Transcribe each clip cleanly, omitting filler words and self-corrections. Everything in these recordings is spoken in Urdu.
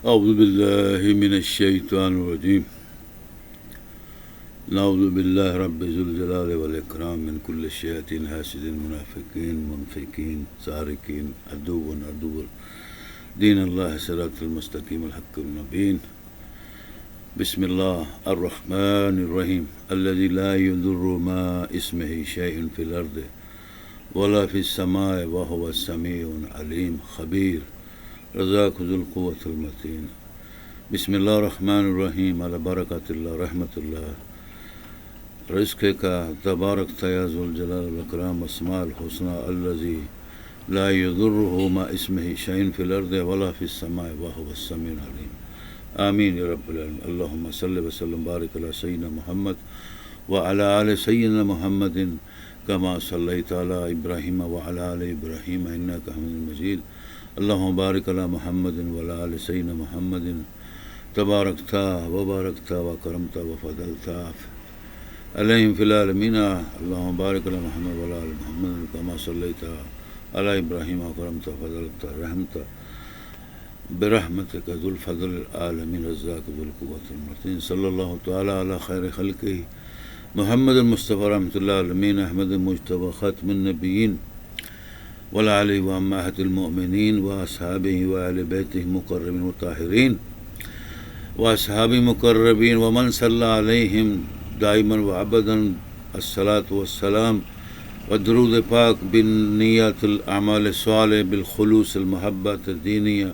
اعوذ باللہ من الشیطان الرجیم نعوذ باللہ رب ذوالجلال والاکرام من کل الشیاطین حاسد منافقین منفقین سارقین عدو دین اللہ صراط المستقیم الحق المبین بسم اللہ الرحمن الرحیم الذی لا یضر ما اسمہ شیء فی الارض ولا فی السماء وهو السمیع العلیم خبیر رزاق ذو القوة المتین بسم اللہ الرحمن الرحیم علی برکات اللہ رحمت اللہ رزق کا تبارک یا ذو الجلال والاکرام اسماء الحسنى الذی لا یضرہ ما اسمہ شیء فی الارض ولا فی السماء وهو السمیع العلیم آمین یا رب العالمین اللہم صلی وسلم بارک علی سیدنا محمد وعلی آل سیدنا محمد کما صلیت علی ابراہیم وعلی آل ابراہیم انک حمید مجید اللہم بارک علی محمد وعلی آل سیدنا محمد تبارکتا وبارکتا وکرمتا وفضلتا علیہم فی العالمین اللہم بارک علی محمد وعلی آل محمد کما صلیت علی ابراہیم وکرمتا وفضلتا رحمتا برحمتک ذو الفضل العالمین رزاق ذو القوة المتین صلی اللہ تعالی علی خیر خلقہ محمد المصطفى رحمۃ اللہ عالمین احمد مجتبی خاتم النبیین وعلی وامہات المؤمنین واصحابہ وآل بیتہ مقربین وطاہرین واصحاب مقربین ومن صلی علیہم دائما وابدا الصلاۃ والسلام والدرود پاک بالنیات الاعمال الصالح بالخلوص المحبت الدینیہ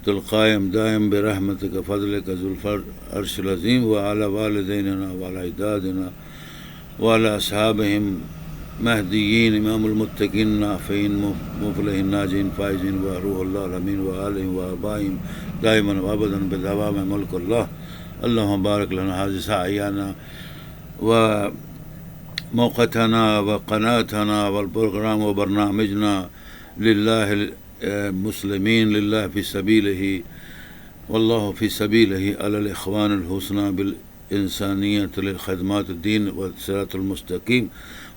القائم دائم برحمتک فضلک ذو العرش العظیم وعلی والدیننا وعلی اجدادنا وعلی اصحابہم مہدیین امام المتقین نافعین مفلحین ناجین فائزین وروح اللہ الامین وآلہم وآبائہم دائما وابدا بدوام ملک اللہ اللہم بارک لنا هذه سعینا وموقتنا وقناتنا والپروگرام وبرنامجنا للہ مسلمین للہ فی سبیلہ واللہ فی سبیلہ علی الاخوان الحسنى بالانسانیت للخدمات الدین والصراط المستقیم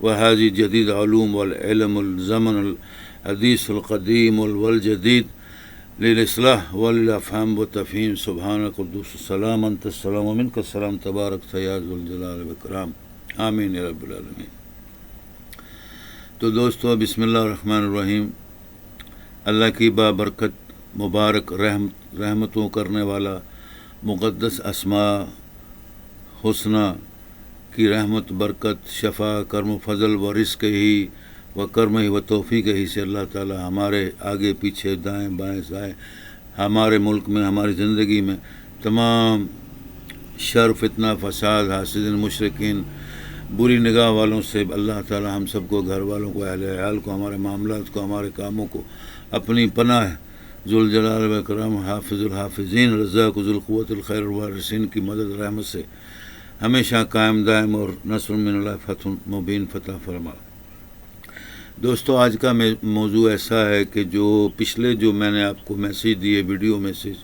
وهذه جدید علوم والعلم الزمن الحدیث القدیم والجدید للاصلاح وللافهام والتفہیم سبحان قدوس السلام انت السلام ومنک السلام تبارک یا ذو الجلال والاکرام آمین یا رب العالمین۔ تو دوستو بسم اللہ الرحمن الرحیم، اللہ کی بابرکت مبارک رحمتوں کرنے والا مقدس اسماء حسنہ کی رحمت برکت شفا کرم و فضل و رزق ہی و کرم ہی و توفیق ہی سے اللہ تعالی ہمارے آگے پیچھے دائیں بائیں سائیں ہمارے ملک میں ہماری زندگی میں تمام شر فتنہ فساد حاسدین مشرکین بری نگاہ والوں سے اللہ تعالی ہم سب کو گھر والوں کو اہل عیال کو ہمارے معاملات کو ہمارے کاموں کو اپنی پناہ ذو الجلال والاکرام حافظ الحافظین رزاق ذو القوة الخیر الوارثین کی مدد رحمت سے ہمیشہ قائم دائم اور نصر من اللہ فتح مبین فتح فرما۔ دوستو آج کا موضوع ایسا ہے کہ جو پچھلے جو میں نے آپ کو میسیج دیے video message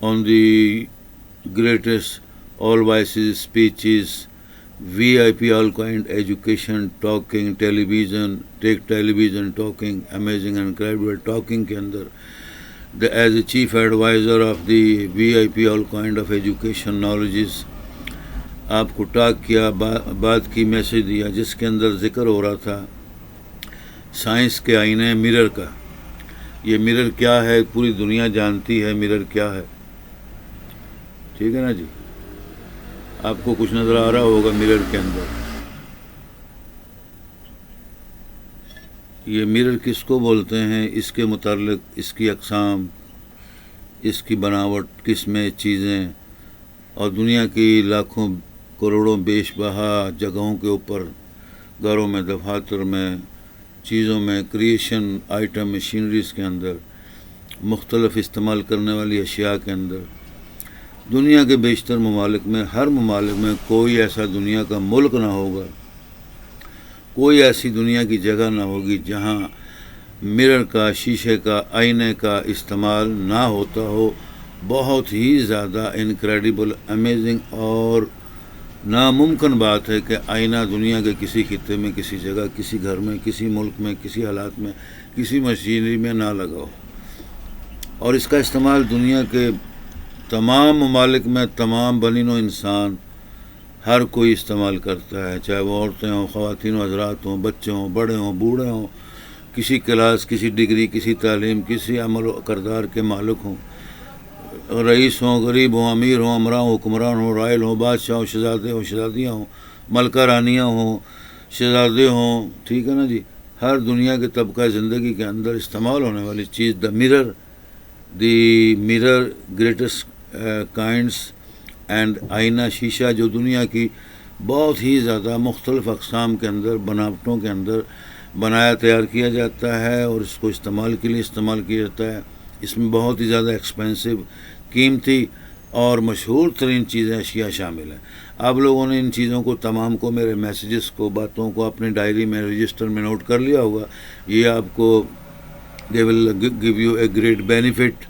on the greatest all voices speeches VIP all kind education talking television take television talking amazing and incredible talking کے اندر as a chief advisor of the VIP all kind of education knowledges آپ کو ٹاک کیا بات کی میسیج دیا جس کے اندر ذکر ہو رہا تھا سائنس کے آئینے مرر کا۔ یہ مرر کیا ہے پوری دنیا جانتی ہے مرر کیا ہے، ٹھیک ہے نا جی؟ آپ کو کچھ نظر آ رہا ہوگا مرر کے اندر۔ یہ مرر کس کو بولتے ہیں، اس کے متعلق اس کی اقسام، اس کی بناوٹ، کس میں چیزیں اور دنیا کی لاکھوں کروڑوں بیش بہا جگہوں کے اوپر گھروں میں دفاتر میں چیزوں میں کریشن آئٹم مشینریز کے اندر مختلف استعمال کرنے والی اشیاء کے اندر دنیا کے بیشتر ممالک میں ہر ممالک میں کوئی ایسا دنیا کا ملک نہ ہوگا، کوئی ایسی دنیا کی جگہ نہ ہوگی جہاں مرر کا شیشے کا آئینے کا استعمال نہ ہوتا ہو۔ بہت ہی زیادہ انکریڈیبل امیزنگ اور ناممکن بات ہے کہ آئینہ دنیا کے کسی خطے میں کسی جگہ کسی گھر میں کسی ملک میں کسی حالات میں کسی مشینری میں نہ لگا ہو۔ اور اس کا استعمال دنیا کے تمام ممالک میں تمام بنی نوع انسان ہر کوئی استعمال کرتا ہے، چاہے وہ عورتیں ہوں، خواتین و حضرات ہوں، بچے ہوں، بڑے ہوں، بوڑھے ہوں، کسی کلاس، کسی ڈگری، کسی تعلیم، کسی عمل و کردار کے مالک ہوں، رئیس ہوں، غریب ہوں، امیر ہوں، امراء ہوں، حکمران ہوں، رائل ہوں، بادشاہ ہوں، شہزادے ہوں، شہزادیاں ہوں، ملکہ رانیاں ہوں، شہزادے ہوں، ٹھیک ہے نا جی. ہر دنیا کے طبقہ زندگی کے اندر استعمال ہونے والی چیز the mirror greatest kinds and آئینہ، شیشہ، جو دنیا کی بہت ہی زیادہ مختلف اقسام کے اندر، بناوٹوں کے اندر بنایا تیار کیا جاتا ہے اور اس کو استعمال کے لیے استعمال کیا جاتا ہے. اس میں بہت ہی زیادہ ایکسپینسو، قیمتی اور مشہور ترین چیزیں، اشیاء شامل ہیں. آپ لوگوں نے ان چیزوں کو تمام کو، میرے میسیجز کو، باتوں کو اپنی ڈائری میں، رجسٹر میں نوٹ کر لیا ہوگا. یہ آپ کو they will give you a great benefit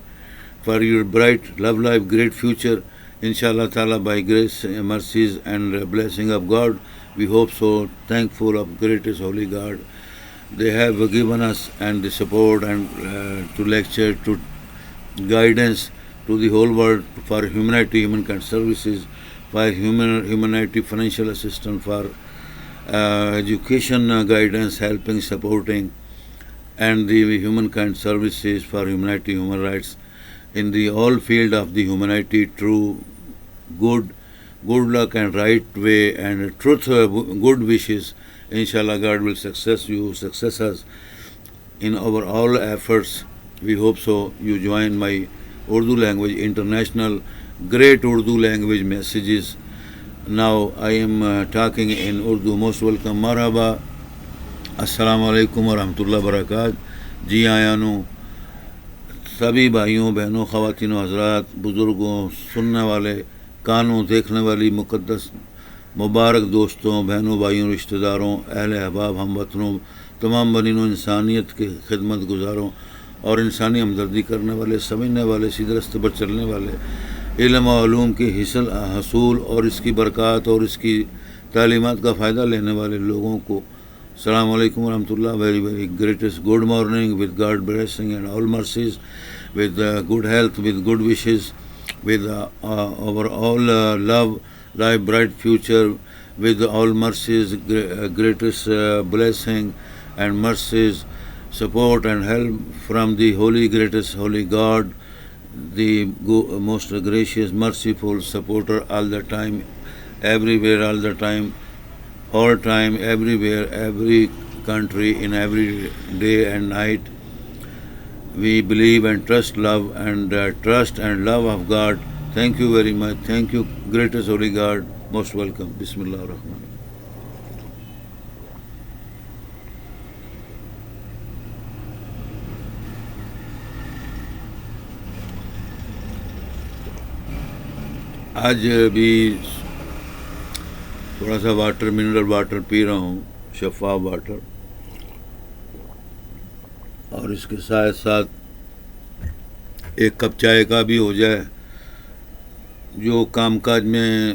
for your bright love life, great future, inshallah ta'ala, by grace, mercies and blessing of God. We hope so. Thankful of greatest holy God. They have given us and the support and to lecture, to guidance to the whole world for humanity, humankind services, for humanity financial assistance, for education guidance, helping, supporting, and the humankind services for humanity, human rights, in the all field of the humanity, true, good luck and right way and truth, good wishes. Inshallah, God will success us in our all efforts. We hope so. You join my Urdu language, international, great Urdu language messages. Now I am talking in Urdu. Most welcome. Marhaba. السلام علیکم ورحمۃ اللہ وبرکاتہ. جی آیانوں، سبھی بھائیوں، بہنوں، خواتین و حضرات، بزرگوں، سننے والے کانوں، دیکھنے والی مقدس مبارک دوستوں، بہنوں، بھائیوں، رشتہ داروں، اہل احباب، ہم وطنوں، تمام بنی نوع انسانیت کے خدمت گزاروں اور انسانی ہمدردی کرنے والے، سمجھنے والے، سیدھے راستے پر چلنے والے، علم و علوم کے حصول اور اس کی برکات اور اس کی تعلیمات کا فائدہ لینے والے لوگوں کو السلام علیکم ورحمۃ اللہ. Very very greatest good morning with God blessing and all mercies, with good health, with good wishes, with our all love, life, bright future, with all mercies, greatest blessing and mercies, support and help from the holy, greatest holy God, the most gracious, merciful supporter all the time, everywhere, all the time, all time, everywhere, every country, in every day and night. We believe and trust love and trust and love of God. Thank you very much. Thank you, greatest holy God. Most welcome. Bismillah ar-Rahman. آج بھی تھوڑا سا واٹر، منرل واٹر پی رہا ہوں، شفاف واٹر، اور اس کے ساتھ ساتھ ایک کپ چائے کا بھی ہو جائے. جو کام کاج میں،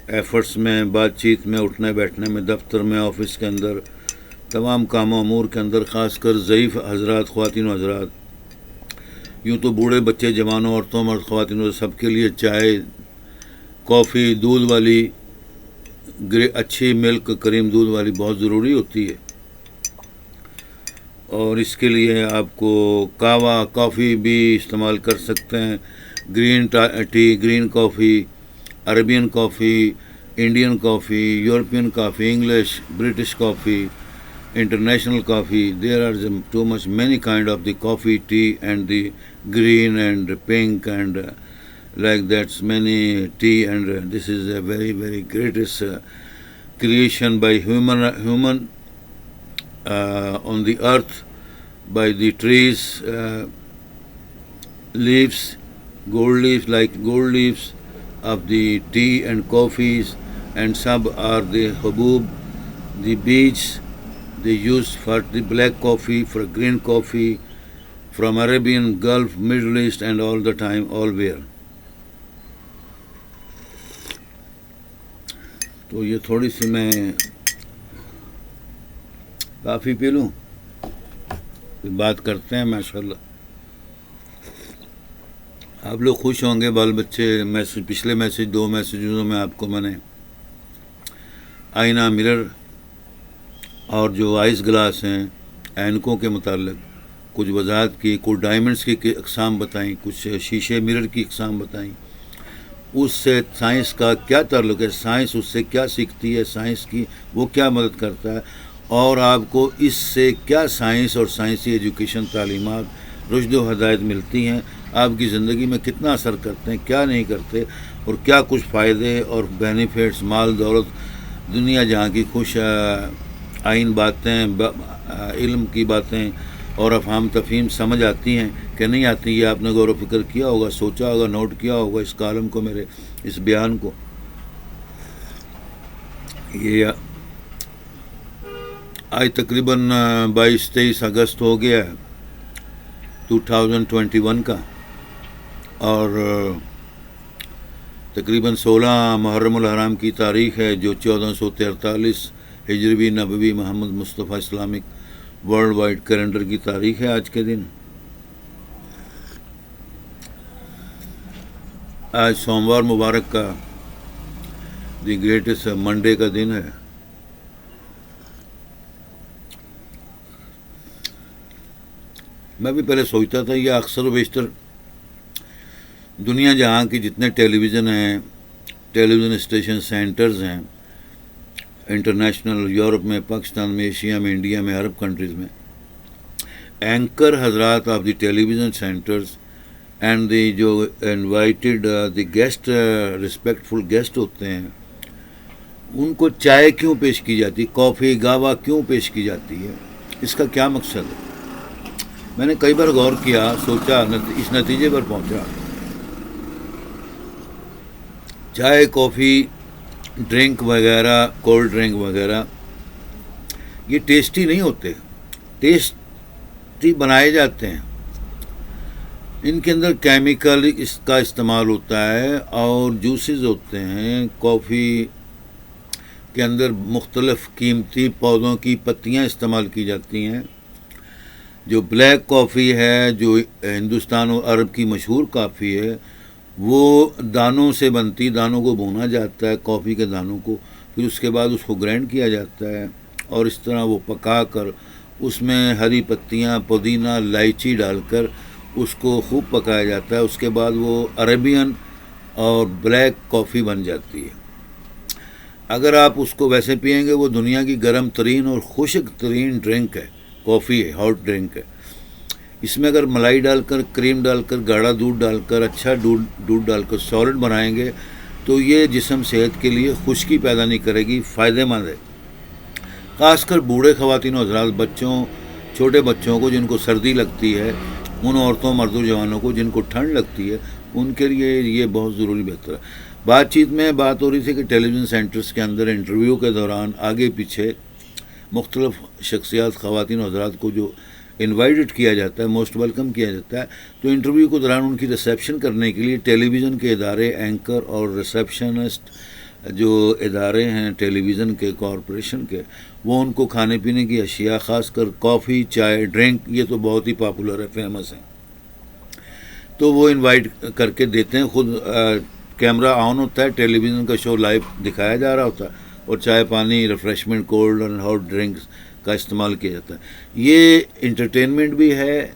ایفرٹس میں، بات چیت میں، اٹھنے بیٹھنے میں، دفتر میں، آفس کے اندر، تمام کام و امور کے اندر، خاص کر ضعیف حضرات، خواتین و حضرات، یوں تو بوڑھے، بچے، جوانوں، عورتوں، مرد، خواتین، سب کے لیے چائے، کافی، دودھ والی، اچھی ملک، کریم دودھ والی بہت ضروری ہوتی ہے. اور اس کے لیے آپ کو کہوہ، کافی بھی استعمال کر سکتے ہیں. Green tea, green coffee, Arabian coffee, Indian coffee, European coffee, English, British coffee, international coffee. There are too much many kind of the coffee, tea and the green and pink and like that's many tea, and this is a very, very greatest creation by human on the earth, by the trees, leaves, gold leaves, like gold leaves of the tea and coffees, and some are the haboob, the beads they use for the black coffee, for green coffee, from Arabian Gulf, Middle East, and all the time, all where. تو یہ تھوڑی سی میں کافی پی لوں، پھر بات کرتے ہیں. ماشاء اللہ. آپ لوگ خوش ہوں گے بال بچے. میسج پچھلے میسج 2 میسجوں میں آپ کو میں نے آئینہ مرر اور جو آئس گلاس ہیں اینکوں کے متعلق کچھ وضاحت کی, کچھ ڈائمنڈس کی اقسام بتائیں, کچھ شیشے مرر کی اقسام بتائیں. اس سے سائنس کا کیا تعلق ہے, سائنس اس سے کیا سیکھتی ہے, سائنس کی وہ کیا مدد کرتا ہے, اور آپ کو اس سے کیا سائنس اور سائنسی ایجوکیشن تعلیمات رشد و ہدایت ملتی ہیں, آپ کی زندگی میں کتنا اثر کرتے ہیں, کیا نہیں کرتے, اور کیا کچھ فائدے اور بینیفٹس, مال دولت, دنیا جہاں کی خوش آئین باتیں, علم کی باتیں اور افہام تفہیم سمجھ آتی ہیں کہ نہیں آتی. یہ آپ نے غور و فکر کیا ہوگا, سوچا ہوگا, نوٹ کیا ہوگا اس کالم کو, میرے اس بیان کو. یہ آج تقریباً 22-23 اگست ہو گیا ہے 2021 کا, اور تقریباً 16 محرم الحرام کی تاریخ ہے, جو 1443 ہجری نبوی محمد مصطفیٰ اسلامک ورلڈ وائڈ کیلنڈر کی تاریخ ہے آج کے دن. آج سوموار مبارک کا دی گریٹسٹ منڈے کا دن ہے. میں بھی پہلے سوچتا تھا یہ اکثر و بیشتر دنیا جہاں کی جتنے ٹیلی ویژن ہیں, ٹیلی ویژن اسٹیشن سینٹرز ہیں انٹرنیشنل, یورپ میں, پاکستان میں, ایشیا میں, انڈیا میں, عرب کنٹریز میں, اینکر حضرات of the television centres and the جو invited the guest, respectful guest ہوتے ہیں, ان کو چائے کیوں پیش کی جاتی ہے, کافی گاوا کیوں پیش کی جاتی ہے, اس کا کیا مقصد ہے. میں نے کئی بار غور کیا, سوچا, اس نتیجے پر پہنچا, چائے, کافی, ڈرنک وغیرہ, کولڈ ڈرنک وغیرہ یہ ٹیسٹی نہیں ہوتے, ٹیسٹی بنائے جاتے ہیں. ان کے اندر کیمیکل اس کا استعمال ہوتا ہے اور جوسز ہوتے ہیں. کافی کے اندر مختلف قیمتی پودوں کی پتیاں استعمال کی جاتی ہیں. جو بلیک کافی ہے, جو ہندوستان اور عرب کی مشہور کافی ہے, وہ دانوں سے بنتی, دانوں کو بھونا جاتا ہے, کافی کے دانوں کو, پھر اس کے بعد اس کو گرائنڈ کیا جاتا ہے, اور اس طرح وہ پکا کر اس میں ہری پتیاں, پودینہ, الائچی ڈال کر اس کو خوب پکایا جاتا ہے. اس کے بعد وہ عربین اور بلیک کافی بن جاتی ہے. اگر آپ اس کو ویسے پئیں گے, وہ دنیا کی گرم ترین اور خشک ترین ڈرنک ہے, کافی ہے, ہاٹ ڈرنک ہے. اس میں اگر ملائی ڈال کر, کریم ڈال کر, گاڑھا دودھ ڈال کر, اچھا دودھ ڈال کر سالڈ بنائیں گے تو یہ جسم صحت کے لیے خشکی پیدا نہیں کرے گی, فائدہ مند ہے. خاص کر بوڑھے خواتین و حضرات, بچوں, چھوٹے بچوں کو جن کو سردی لگتی ہے, ان عورتوں, مردوں, جوانوں کو جن کو ٹھنڈ لگتی ہے, ان کے لیے یہ بہت ضروری بہتر ہے. بات چیت میں بات ہو رہی تھی کہ ٹیلی ویژن سینٹرز کے اندر انٹرویو کے دوران آگے پیچھے مختلف شخصیات, خواتین و حضرات کو جو انوائٹڈ کیا جاتا ہے, موسٹ ویلکم کیا جاتا ہے, تو انٹرویو کے دوران ان کی ریسیپشن کرنے کے لیے ٹیلی ویژن کے ادارے, اینکر اور ریسیپشنسٹ جو ادارے ہیں ٹیلی ویژن کے, کارپوریشن کے, وہ ان کو کھانے پینے کی اشیاء, خاص کر کافی, چائے, ڈرنک, یہ تو بہت ہی پاپولر ہے, فیمس ہیں, تو وہ انوائٹ کر کے دیتے ہیں. خود کیمرہ آن ہوتا ہے, ٹیلی ویژن کا شو لائیو دکھایا جا رہا ہوتا ہے, اور چائے, پانی, ریفریشمنٹ, کولڈ اور ہاٹ ڈرنکس کا استعمال کیا جاتا ہے. یہ انٹرٹینمنٹ بھی ہے,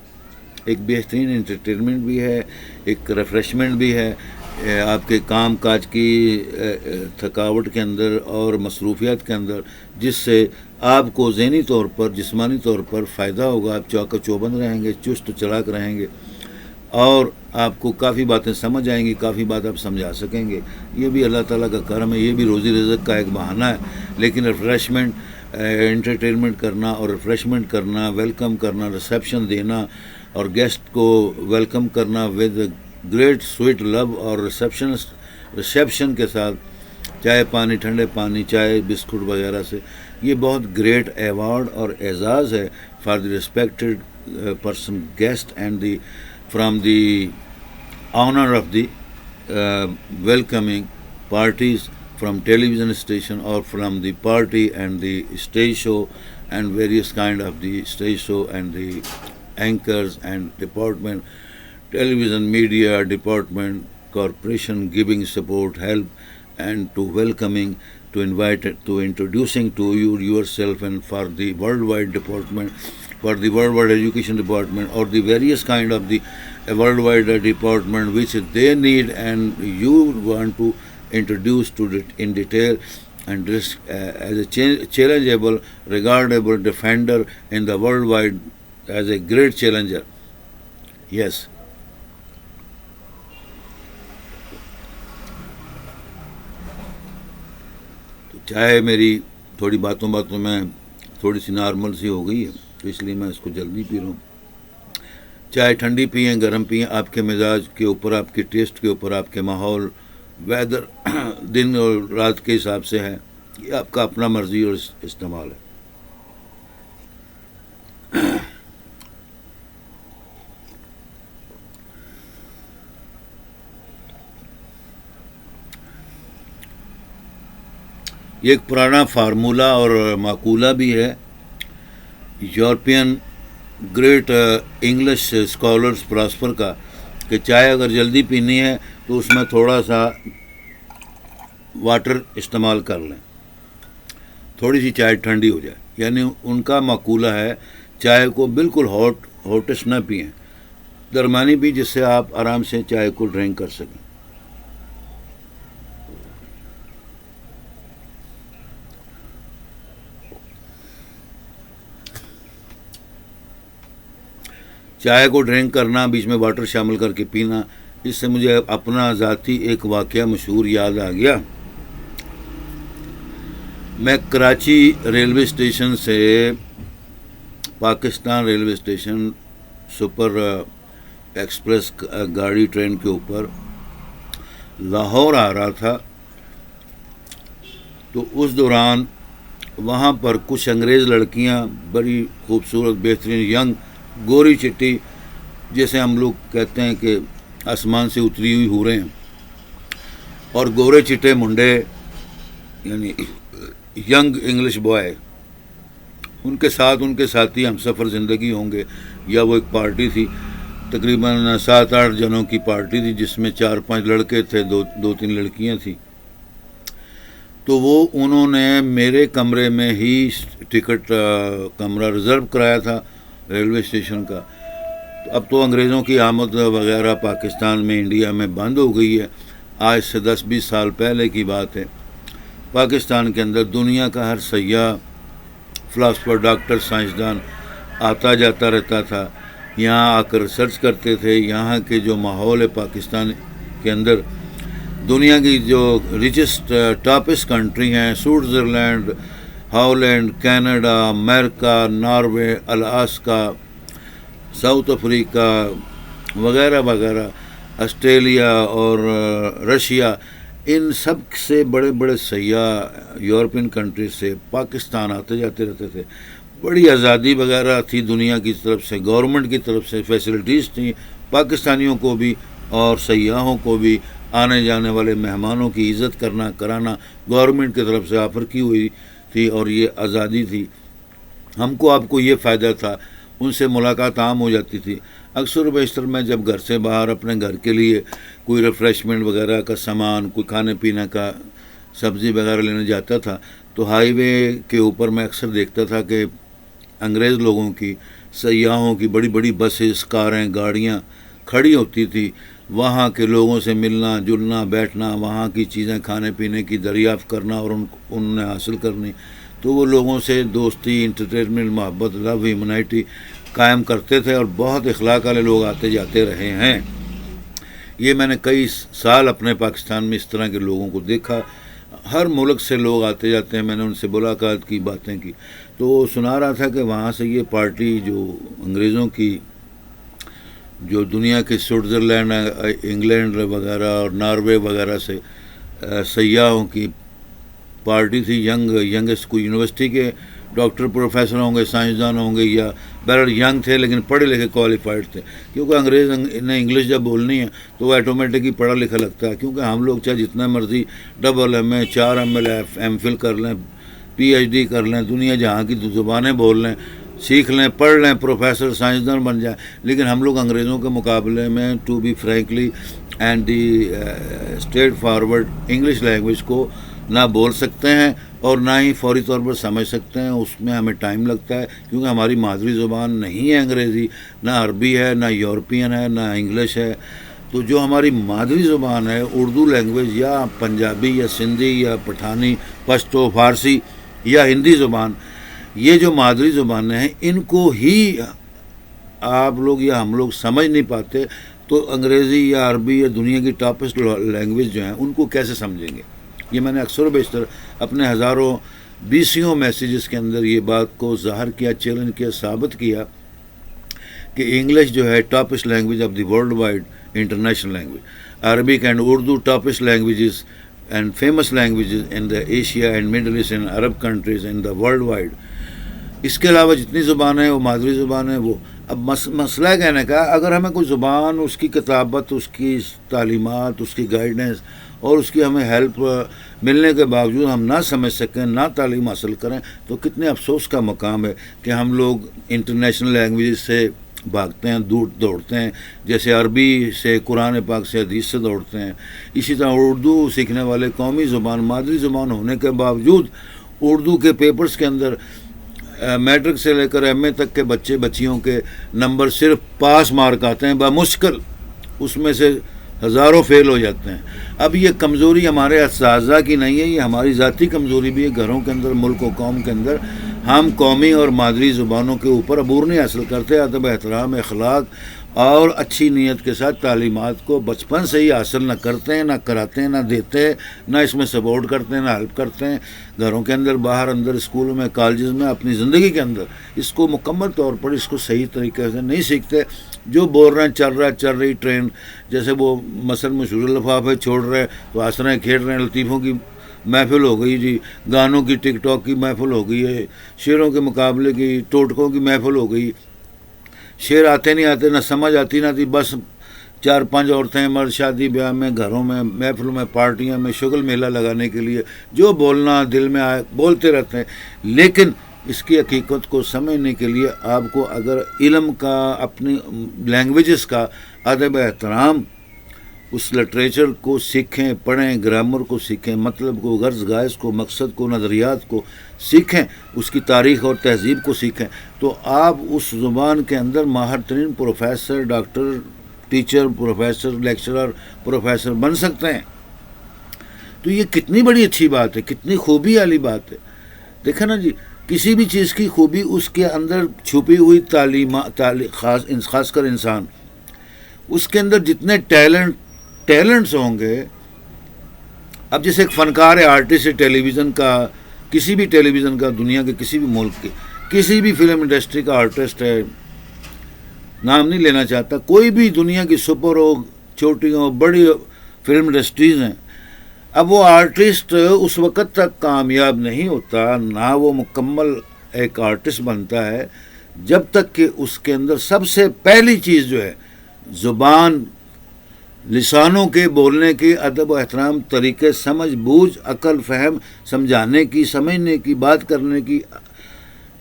ایک بہترین انٹرٹینمنٹ بھی ہے, ایک ریفریشمنٹ بھی ہے. آپ کے کام کاج کی تھکاوٹ کے اندر اور مصروفیات کے اندر, جس سے آپ کو ذہنی طور پر, جسمانی طور پر فائدہ ہوگا. آپ چوک چوبند رہیں گے, چست چلاک رہیں گے, اور آپ کو کافی باتیں سمجھ آئیں گی, کافی بات آپ سمجھا سکیں گے. یہ بھی اللہ تعالیٰ کا کرم ہے, یہ بھی روزی رزق کا ایک بہانہ ہے. لیکن ریفریشمنٹ, انٹرٹینمنٹ کرنا اور ریفریشمنٹ کرنا, ویلکم کرنا, ریسیپشن دینا اور گیسٹ کو ویلکم کرنا ود گریٹ سویٹ لو, اور ریسیپشن کے ساتھ چائے, پانی, ٹھنڈے پانی, چائے, بسکٹ وغیرہ سے, یہ بہت گریٹ ایوارڈ اور اعزاز ہے for the respected person guest and the from the honor of the welcoming parties from television station or from the party and the stage show and various kind of the stage show and the anchors and department television media department, corporation giving support, help, and to welcoming, to invite, to introducing to you yourself, and for the worldwide department, for the worldwide education department, or the various kind of the worldwide department which they need, and you want to introduce to in detail, and this as a challengeable, regardable defender in the worldwide, as a great challenger. Yes. تو چائے میری تھوڑی باتوں باتوں میں تھوڑی سی نارمل سی ہو گئی ہے، تو اس لیے میں اس کو جلدی پی رہا ہوں. چائے ٹھنڈی پئیں، گرم پئیں، آپ کے مزاج کے اوپر، آپ کے ٹیسٹ کے اوپر، آپ کے ماحول، ویدر دن اور رات کے حساب سے ہے، یہ آپ کا اپنا مرضی اور استعمال ہے. یہ ایک پرانا فارمولہ اور معقولہ بھی ہے. European great English scholars philosopher کا، کہ چائے اگر جلدی پینی ہے تو اس میں تھوڑا سا واٹر استعمال کر لیں، تھوڑی سی چائے ٹھنڈی ہو جائے. یعنی ان کا مقولہ ہے چائے کو بالکل ہوٹس نہ پئیں، درمیانی بھی، جس سے آپ آرام سے چائے کو ڈرنک کر سکیں. چائے کو ڈرنک کرنا، بیچ میں واٹر شامل کر کے پینا، اس سے مجھے اپنا ذاتی ایک واقعہ مشہور یاد آ گیا. میں کراچی ریلوے اسٹیشن سے Pakistan railway station super express گاڑی ٹرین کے اوپر لاہور آ رہا تھا. تو اس دوران وہاں پر کچھ انگریز لڑکیاں، بڑی خوبصورت بہترین ینگ، گوری چٹی، جیسے ہم لوگ کہتے ہیں کہ آسمان سے اتری ہوئی حوریں ہیں، اور گورے چٹے منڈے، یعنی ینگ انگلش بوائے، ان کے ساتھ ان کے ساتھی ہم سفر زندگی ہوں گے، یا وہ ایک پارٹی تھی، تقریباً 7-8 جنوں کی پارٹی تھی، جس میں 4-5 لڑکے تھے، 2-3 لڑکیاں تھیں. تو وہ انہوں نے میرے کمرے میں ہی ٹکٹ کمرہ ریزرو کرایا تھا ریلوے اسٹیشن کا. اب تو انگریزوں کی آمد وغیرہ پاکستان میں، انڈیا میں بند ہو گئی ہے. آج سے 10-20 سال پہلے کی بات ہے. پاکستان کے اندر دنیا کا ہر سیاح، فلاسفر، ڈاکٹر، سائنسدان آتا جاتا رہتا تھا. یہاں آ کر ریسرچ کرتے تھے. یہاں کے جو ماحول ہے پاکستان کے اندر، دنیا کی جو ریچسٹ ٹاپسٹ کنٹری ہیں، سوئٹزرلینڈ، ہالینڈ، کینیڈا، امریکہ، ناروے، الاسکا، ساؤتھ افریقہ وغیرہ وغیرہ، آسٹریلیا اور رشیا، ان سب سے بڑے بڑے سیاح یورپین کنٹریز سے پاکستان آتے جاتے رہتے تھے. بڑی آزادی وغیرہ تھی دنیا کی طرف سے، گورنمنٹ کی طرف سے فیسلٹیز تھیں پاکستانیوں کو بھی اور سیاحوں کو بھی. آنے جانے والے مہمانوں کی عزت کرنا کرانا گورنمنٹ کی طرف سے آفر کی ہوئی تھی، اور یہ آزادی تھی. ہم کو آپ کو یہ فائدہ تھا، ان سے ملاقات عام ہو جاتی تھی. اکثر و بیشتر میں جب گھر سے باہر اپنے گھر کے لیے کوئی ریفریشمنٹ وغیرہ کا سامان، کوئی کھانے پینے کا سبزی وغیرہ لینے جاتا تھا، تو ہائی وے کے اوپر میں اکثر دیکھتا تھا کہ انگریز لوگوں کی، سیاحوں کی بڑی بڑی بسیں، کاریں، گاڑیاں کھڑی ہوتی تھی. وہاں کے لوگوں سے ملنا جلنا، بیٹھنا، وہاں کی چیزیں کھانے پینے کی دریافت کرنا اور انہوں نے حاصل کرنی. تو وہ لوگوں سے دوستی، انٹرٹینمنٹ، محبت، لو، ہیومنائٹی قائم کرتے تھے، اور بہت اخلاق والے لوگ آتے جاتے رہے ہیں. یہ میں نے کئی سال اپنے پاکستان میں اس طرح کے لوگوں کو دیکھا. ہر ملک سے لوگ آتے جاتے ہیں. میں نے ان سے ملاقات کی، باتیں کی. تو وہ سنا رہا تھا کہ وہاں سے یہ پارٹی جو انگریزوں کی، جو دنیا کے سوئٹزرلینڈ، انگلینڈ وغیرہ اور ناروے وغیرہ سے سیاحوں کی پارٹی تھی. ینگسٹ، کوئی یونیورسٹی کے ڈاکٹر پروفیسر ہوں گے، سائنسدان ہوں گے، یا بہرحال ینگ تھے لیکن پڑھے لکھے کوالیفائڈ تھے. کیونکہ انگریز نے انگلش جب بولنی ہے تو وہ آٹومیٹکلی پڑھا لکھا لگتا ہے. کیونکہ ہم لوگ چاہے جتنا مرضی ڈبل ایم اے، 4 ML ایم فل کر لیں، PhD کر لیں، دنیا جہاں کی زبانیں بول لیں، سیکھ لیں، پڑھ لیں، پروفیسر سائنسدان بن جائیں. لیکن ہم لوگ انگریزوں کے مقابلے میں to be frankly and the straightforward English language کو نہ بول سکتے ہیں اور نہ ہی فوری طور پر سمجھ سکتے ہیں. اس میں ہمیں ٹائم لگتا ہے کیونکہ ہماری مادری زبان نہیں ہے انگریزی، نہ عربی ہے، نہ یورپین ہے، نہ انگلش ہے. تو جو ہماری مادری زبان ہے اردو لینگویج یا پنجابی یا سندھی یا پٹھانی، پشتو، فارسی یا ہندی زبان، یہ جو مادری زبانیں ہیں ان کو ہی آپ لوگ یا ہم لوگ سمجھ نہیں پاتے تو انگریزی یا عربی یا دنیا کی ٹاپسٹ لینگویج جو ہیں ان کو کیسے سمجھیں گے. یہ میں نے اکثر و بیشتر اپنے ہزاروں بیسیوں میسیجز کے اندر یہ بات کو ظاہر کیا، چیلنج کیا، ثابت کیا کہ انگلش جو ہے toppest language of the world wide international language. Arabic and Urdu toppest languages and famous languages in the Asia and Middle East and Arab countries in the world wide. اس کے علاوہ جتنی زبانیں ہیں وہ مادری زبان ہے. وہ اب مسئلہ کہنے کا، اگر ہمیں کوئی زبان، اس کی کتابت، اس کی تعلیمات، اس کی گائیڈنس اور اس کی ہمیں ہیلپ ملنے کے باوجود ہم نہ سمجھ سکیں، نہ تعلیم حاصل کریں تو کتنے افسوس کا مقام ہے کہ ہم لوگ انٹرنیشنل لینگویج سے بھاگتے ہیں، دوڑتے ہیں. جیسے عربی سے، قرآن پاک سے، حدیث سے دوڑتے ہیں. اسی طرح اردو سیکھنے والے قومی زبان، مادری زبان ہونے کے باوجود اردو کے پیپرز کے اندر میٹرک سے لے کر ایم اے تک کے بچیوں کے نمبر صرف پاس مارک آتے ہیں بمشکل، اس میں سے ہزاروں فیل ہو جاتے ہیں. اب یہ کمزوری ہمارے اساتذہ کی نہیں ہے، یہ ہماری ذاتی کمزوری بھی ہے. گھروں کے اندر، ملک و قوم کے اندر ہم قومی اور مادری زبانوں کے اوپر عبور نہیں حاصل کرتے. ادب، احترام، اخلاق اور اچھی نیت کے ساتھ تعلیمات کو بچپن سے ہی حاصل نہ کرتے ہیں، نہ کراتے ہیں، نہ دیتے ہیں، نہ اس میں سپورٹ کرتے ہیں، نہ ہیلپ کرتے ہیں. گھروں کے اندر، باہر، اندر اسکولوں میں، کالجز میں، اپنی زندگی کے اندر اس کو مکمل طور پر اس کو صحیح طریقے سے نہیں سیکھتے. جو بول رہے ہیں چل رہی ٹرین، جیسے وہ مثلا مشہور لفافے چھوڑ رہے تو ہنس رہے ہیں، کھیل رہے ہیں. لطیفوں کی محفل ہو گئی جی، گانوں کی، ٹک ٹاک کی محفل ہو گئی ہے، شعروں کے مقابلے کی، ٹوٹکوں کی محفل ہو گئی. شعر آتے نہیں آتے، نہ سمجھ آتی نہ تھی، بس 4-5 عورتیں مرد شادی بیاہ میں، گھروں میں، محفلوں میں، پارٹیوں میں شغل میلہ لگانے کے لیے جو بولنا دل میں آئے بولتے رہتے ہیں. لیکن اس کی حقیقت کو سمجھنے کے لیے آپ کو اگر علم کا، اپنی لینگویجز کا ادب احترام، اس لٹریچر کو سیکھیں، پڑھیں، گرامر کو سیکھیں، مطلب کو، غرض گائز کو، مقصد کو، نظریات کو سیکھیں، اس کی تاریخ اور تہذیب کو سیکھیں تو آپ اس زبان کے اندر ماہر ترین professor, doctor, teacher, professor, lecturer, professor بن سکتے ہیں. تو یہ کتنی بڑی اچھی بات ہے، کتنی خوبی والی بات ہے. دیکھیں نا جی، کسی بھی چیز کی خوبی اس کے اندر چھپی ہوئی خاص کر انسان، اس کے اندر جتنے ٹیلنٹس ہوں گے. اب جیسے ایک فنکار ہے، آرٹسٹ ہے، ٹیلی ویژن کا، کسی بھی ٹیلی ویژن کا، دنیا کے کسی بھی ملک کے، کسی بھی فلم انڈسٹری کا آرٹسٹ ہے، نام نہیں لینا چاہتا، کوئی بھی دنیا کی سپر ہو، چھوٹی ہو، بڑی فلم انڈسٹریز ہیں. اب وہ آرٹسٹ اس وقت تک کامیاب نہیں ہوتا، نہ وہ مکمل ایک آرٹسٹ بنتا ہے جب تک کہ اس کے اندر سب سے پہلی چیز جو ہے زبان، لسانوں کے بولنے کی، ادب و احترام، طریقے، سمجھ بوجھ، عقل، فہم، سمجھانے کی، سمجھنے کی، بات کرنے کی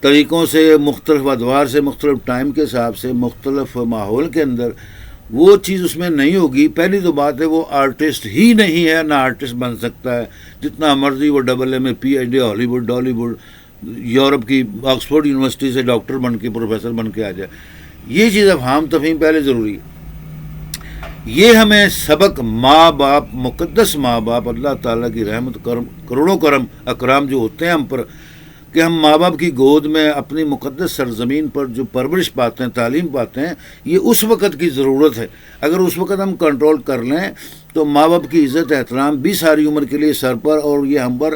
طریقوں سے، مختلف ادوار سے، مختلف ٹائم کے حساب سے، مختلف ماحول کے اندر وہ چیز اس میں نہیں ہوگی. پہلی تو بات ہے وہ آرٹسٹ ہی نہیں ہے، نہ آرٹسٹ بن سکتا ہے. جتنا مرضی وہ AA میں PhD ہالی ووڈ، ڈالی ووڈ، یورپ کی آکسفورڈ یونیورسٹی سے ڈاکٹر بن کے، پروفیسر بن کے آ جائے. یہ چیز افہام تفہیم پہلے ضروری ہے. یہ ہمیں سبق ماں باپ، مقدس ماں باپ، اللہ تعالیٰ کی رحمت، کروڑوں کرم اکرام جو ہوتے ہیں ہم پر، کہ ہم ماں باپ کی گود میں اپنی مقدس سرزمین پر جو پرورش پاتے ہیں، تعلیم پاتے ہیں، یہ اس وقت کی ضرورت ہے. اگر اس وقت ہم کنٹرول کر لیں تو ماں باپ کی عزت احترام بھی ساری عمر کے لیے سر پر اور یہ ہم پر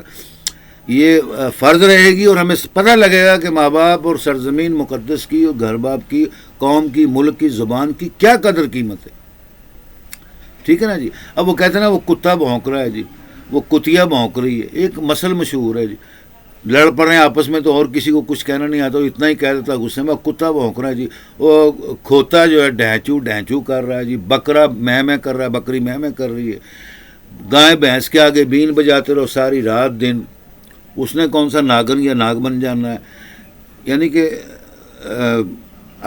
یہ فرض رہے گی، اور ہمیں پتہ لگے گا کہ ماں باپ اور سرزمین مقدس کی اور گھر باپ کی، قوم کی، ملک کی، زبان کی کیا قدر قیمت ہے. ٹھیک ہے نا جی. اب وہ کہتے ہیں نا وہ کتا بھونک رہا ہے جی، وہ کتیا بھونک رہی ہے. ایک مثل مشہور ہے جی، لڑ پڑے ہیں آپس میں تو اور کسی کو کچھ کہنا نہیں آتا، اتنا ہی کہہ دیتا غصے میں، کتا بھونک رہا ہے جی. وہ کھوتا جو ہے ڈھینچو کر رہا ہے جی، بکرا میں کر رہا ہے، بکری میں کر رہی ہے، گائے بھینس کے آگے بین بجاتے رہو ساری رات دن. اس نے کون سا ناگن یا ناگ بن جانا ہے. یعنی کہ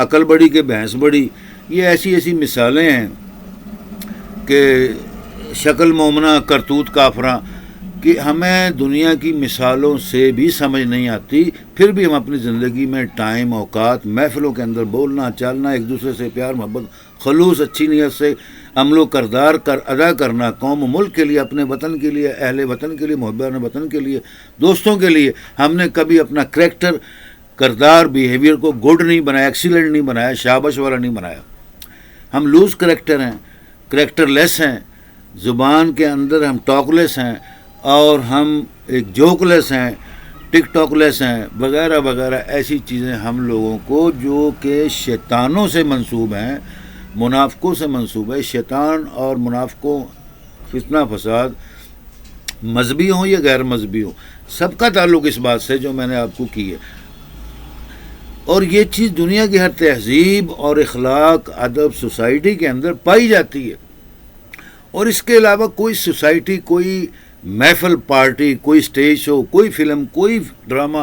عقل بڑی کہ بھینس بڑی، یہ ایسی ایسی مثالیں ہیں کہ شکل مومنہ کرتوت کافراں، کہ ہمیں دنیا کی مثالوں سے بھی سمجھ نہیں آتی، پھر بھی ہم اپنی زندگی میں ٹائم، اوقات، محفلوں کے اندر بولنا چالنا، ایک دوسرے سے پیار محبت، خلوص، اچھی نیت سے عمل و کردار ادا کرنا، قوم و ملک کے لیے، اپنے وطن کے لیے، اہل وطن کے لیے، محبان وطن کے لیے، دوستوں کے لیے، ہم نے کبھی اپنا کریکٹر، کردار، بیہیویئر کو گڈ نہیں بنایا، ایکسیلنٹ نہیں بنایا، شابش والا نہیں بنایا. ہم لوز کریکٹر ہیں، کریکٹر لیس ہیں، زبان کے اندر ہم ٹاک لیس ہیں، اور ہم ایک جوک لیس ہیں، ٹک ٹاک لیس ہیں، وغیرہ وغیرہ ایسی چیزیں ہم لوگوں کو جو کہ شیطانوں سے منسوب ہیں، منافقوں سے منسوب ہے. شیطان اور منافقوں، فتنہ فساد، مذہبی ہوں یا غیر مذہبی ہوں، سب کا تعلق اس بات سے جو میں نے آپ کو کی ہے. اور یہ چیز دنیا کی ہر تہذیب اور اخلاق، ادب، سوسائٹی کے اندر پائی جاتی ہے. اور اس کے علاوہ کوئی سوسائٹی، کوئی محفل، پارٹی، کوئی اسٹیج شو، کوئی فلم، کوئی ڈرامہ،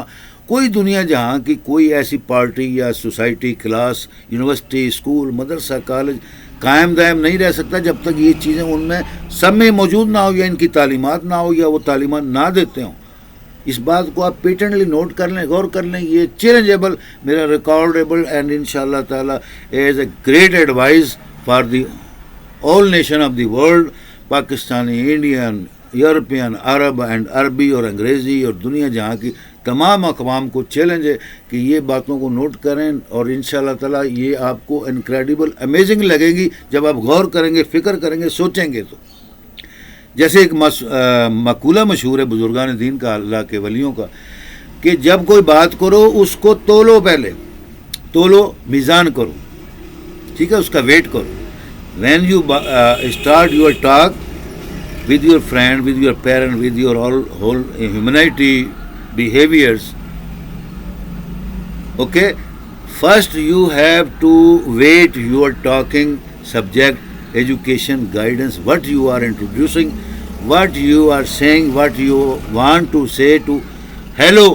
کوئی دنیا جہاں کی کوئی ایسی پارٹی یا سوسائٹی، کلاس، یونیورسٹی، اسکول، مدرسہ، کالج قائم دائم نہیں رہ سکتا جب تک یہ چیزیں ان میں سب میں موجود نہ ہو، یا ان کی تعلیمات نہ ہو، یا وہ تعلیمات نہ دیتے ہوں. اس بات کو آپ پیٹنٹلی نوٹ کر لیں، غور کر لیں. یہ چیلنجیبل، میرا ریکارڈیبل، اینڈ ان شاء اللہ تعالیٰ as a great advise for the all nation of the world, Pakistani, Indian, European, Arab and عربی اور انگریزی اور دنیا جہاں کی تمام اقوام کو چیلنج ہے کہ یہ باتوں کو نوٹ کریں. اور ان شاء اللہ تعالیٰ یہ آپ کو انکریڈیبل، امیزنگ لگے گی جب آپ غور کریں گے، فکر کریں گے، سوچیں گے. تو جیسے ایک مقولہ مشہور ہے بزرگان دین کا، اللہ کے ولیوں کا، کہ جب کوئی بات کرو اس کو تولو، پہلے تولو، میزان کرو، ٹھیک ہے، اس کا ویٹ کرو. When you start your talk with your friend, with your parent, with your whole humanity behaviors, okay, first you have to weight your talking subject, education, guidance, what you are introducing, what you are saying, what you want to say to hello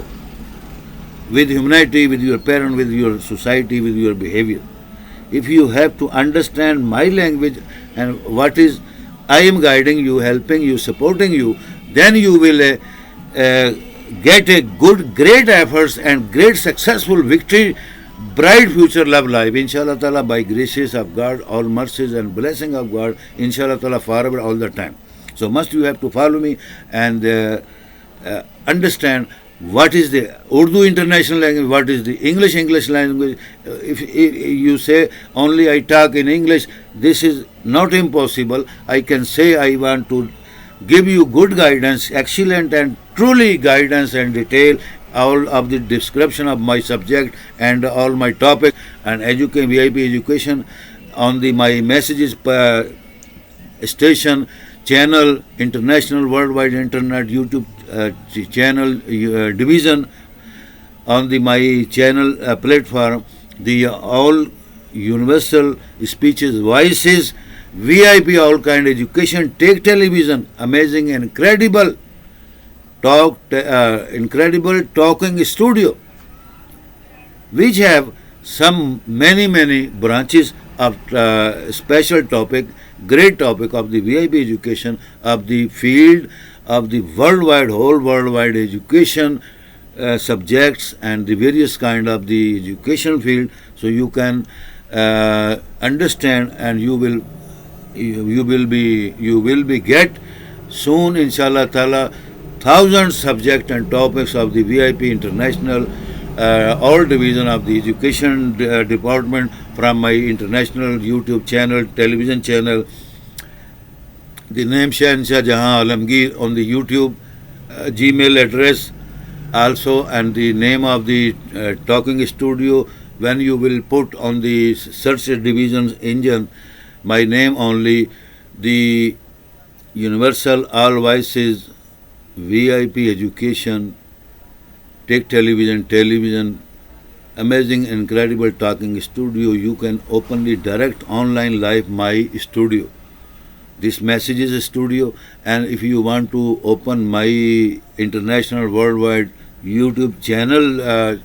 with humanity, with your parent, with your society, with your behavior. If you have to understand my language and what is I am guiding you, helping you, supporting you, then you will get a good, great efforts and great successful victory, bright future, love life, inshallah ta'ala, by graces of God, all mercies and blessing of God, inshallah ta'ala, forever, all the time. So must you have to follow me and understand what is the Urdu international language, what is the English language. If you say only I talk in English, this is not impossible. I can say I want to give you good guidance, excellent and truly guidance and detail all of the description of my subject and all my topic and VIP education on my messages station, channel, international, worldwide, internet, YouTube channel division, on my channel platform, the all universal speeches, voices, VIP, all kind education, take television, amazing, incredible incredible talking studio, which have some many branches of special topic, great topic of the VIP education, of the field of the whole worldwide education subjects and the various kind of the education field. So you can understand, and you will be get soon, inshallah ta'ala, thousands subject and topics of the VIP international, all division of the education department from my international YouTube channel, television channel. The name Shahanshah Jahan Alamgir on the YouTube, Gmail address also, and the name of the talking studio. When you will put on the search divisions engine my name only, the Universal All Voices VIP Education, Take Television, amazing, incredible talking studio, you can openly direct online live my studio. This message is a studio, and if you want to open my international, worldwide YouTube channel,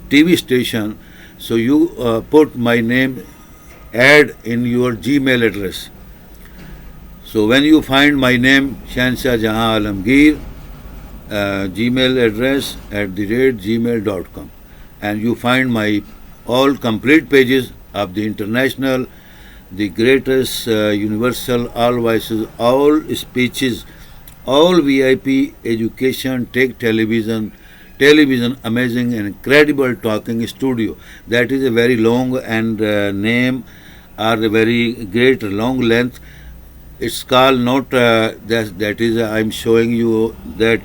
TV station, So you put my name, add in your Gmail address. So when you find my name, Shansha Jahan Alamgir, Gmail address @gmail.com, and you find my all complete pages of the international, the greatest, universal, all voices, all speeches, all VIP education, tech, television, amazing and incredible talking studio. That is a very long and name, or a very great long length. It's called not that is I'm showing you that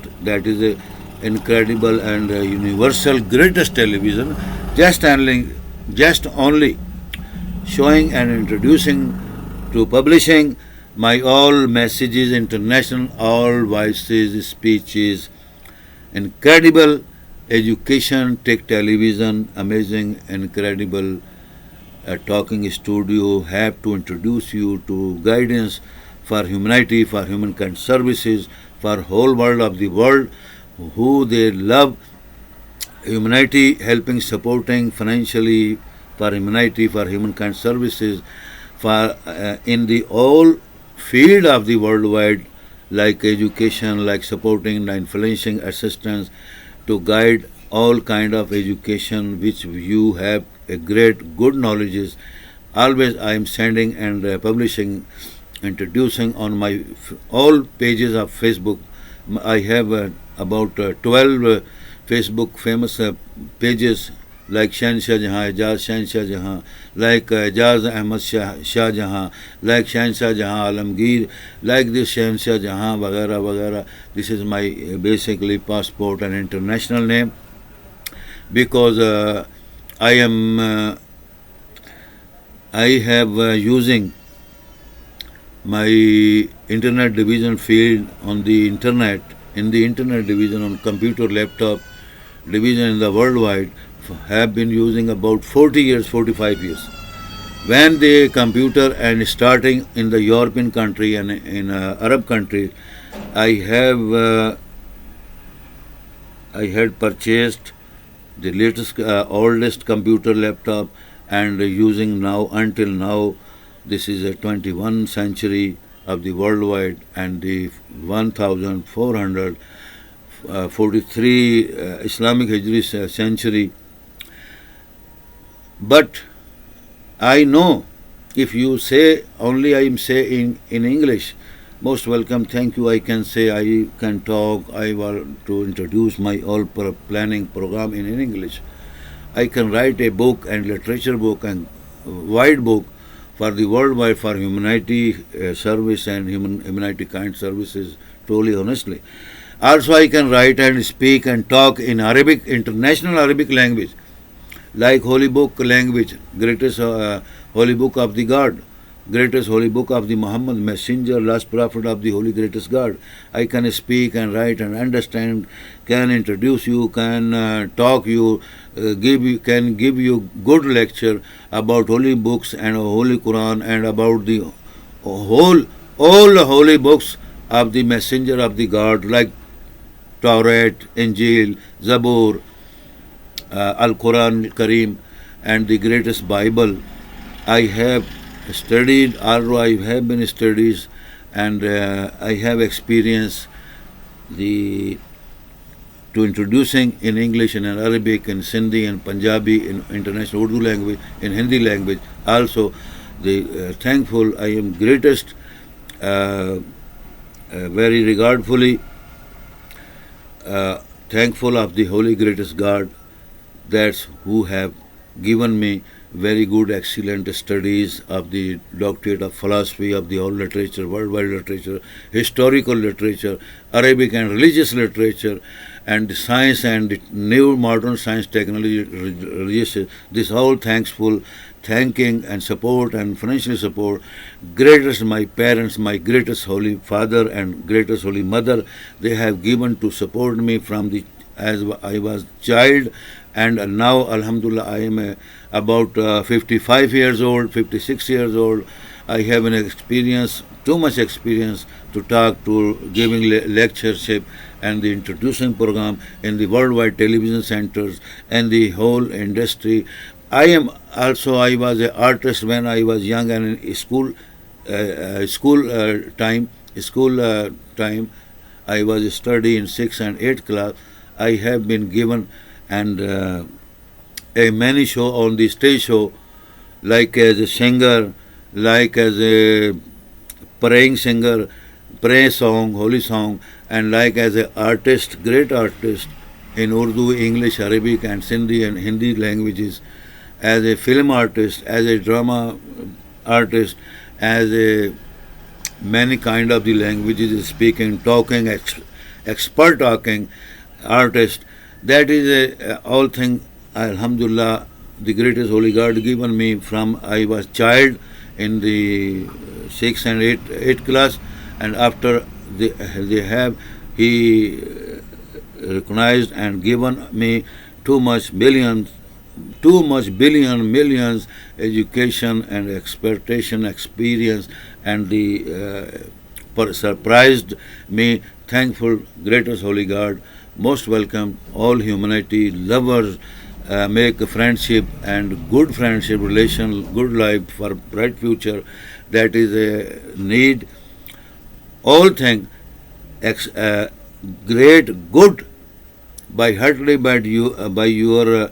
is a incredible and universal greatest television. Just only showing and introducing to publishing my all messages, international, all voices, speeches, incredible education, tech, television, amazing, incredible talking studio. Have to introduce you to guidance for humanity, for humankind services, for whole world of the world, who they love humanity, helping, supporting financially for humanity, for humankind services, for in the all field of the worldwide, like education, like supporting, influencing assistance to guide all kind of education which you have a great good knowledges. Always I am sending and publishing, introducing on my all pages of Facebook. I have about 12 Facebook famous pages, like Shansha Jahan, Ejaz Shansha Jahan, like Ejaz Ahmad Shah Jahan, like Shansha Jahan Alamgir, like this Shansha Jahan, vagara vagara. This is my basically passport and international name, because I have using my internet division field on the internet, in the internet division on computer, laptop division in the worldwide, have been using about 40 years, 45 years. When the computer and starting in the European country and in Arab countries, I had purchased the latest, oldest computer laptop, and using now until now. This is a 21st century of the worldwide, and the 1443 Islamic Hijri century. But I know if you say only I am saying in English, most welcome, thank you, I can say, I can talk, I want to introduce my all planning program in English. I can write a book and literature book and wide book for the worldwide, for humanity service and humanity kind services, truly honestly. Also I can write and speak and talk in Arabic, international Arabic language, like Holy Book language, greatest Holy Book of the God, greatest Holy Book of the Muhammad, messenger, last prophet of the Holy greatest God. I can speak and write and understand, can introduce you, can talk you, can give you good lecture about holy books and Holy Quran, and about the all holy books of the messenger of the God, like Torah, Injil, Zabur, Al-Quran Kareem, and the greatest Bible. I have studied, or I have been studies, and I have experienced to introducing in English and in Arabic and Sindhi and Punjabi, in international Urdu language, in Hindi language. Also, the thankful, I am greatest, very regardfully thankful of the Holy Greatest God, that's who have given me very good, excellent studies of the doctorate of philosophy, of the whole literature, worldwide literature, historical literature, Arabic and religious literature, and science and new modern science, technology, religious. This all thankful, thanking and support and financial support. Greatest my parents, my greatest Holy Father and greatest Holy Mother, they have given to support me from the as I was child, and now Alhamdulillah I am about 55 years old, 56 years old. I have an experience, too much experience to talk, to giving lectureship and the introducing program in the worldwide television centers and the whole industry. I am also, I was an artist when I was young and in school time, I was studying in 6th and 8th class. I have been given and a many show on the stage show, like as a singer, like as a praying singer, prayer song, holy song, and like as an artist, great artist in Urdu, English, Arabic, and Sindhi and Hindi languages, as a film artist, as a drama artist, as a many kind of the languages, speaking, talking, expert talking artist. That is all thing, alhamdulillah, the greatest holy God given me from I was child in the 6th and 8th class, and after they have he recognized and given me too much billion, millions education and expectation experience, and the surprised me. Thankful, greatest holy God, most welcome all humanity lovers. Make a friendship and good friendship relation, good life for bright future. That is a need. All things great good by heartily by you by your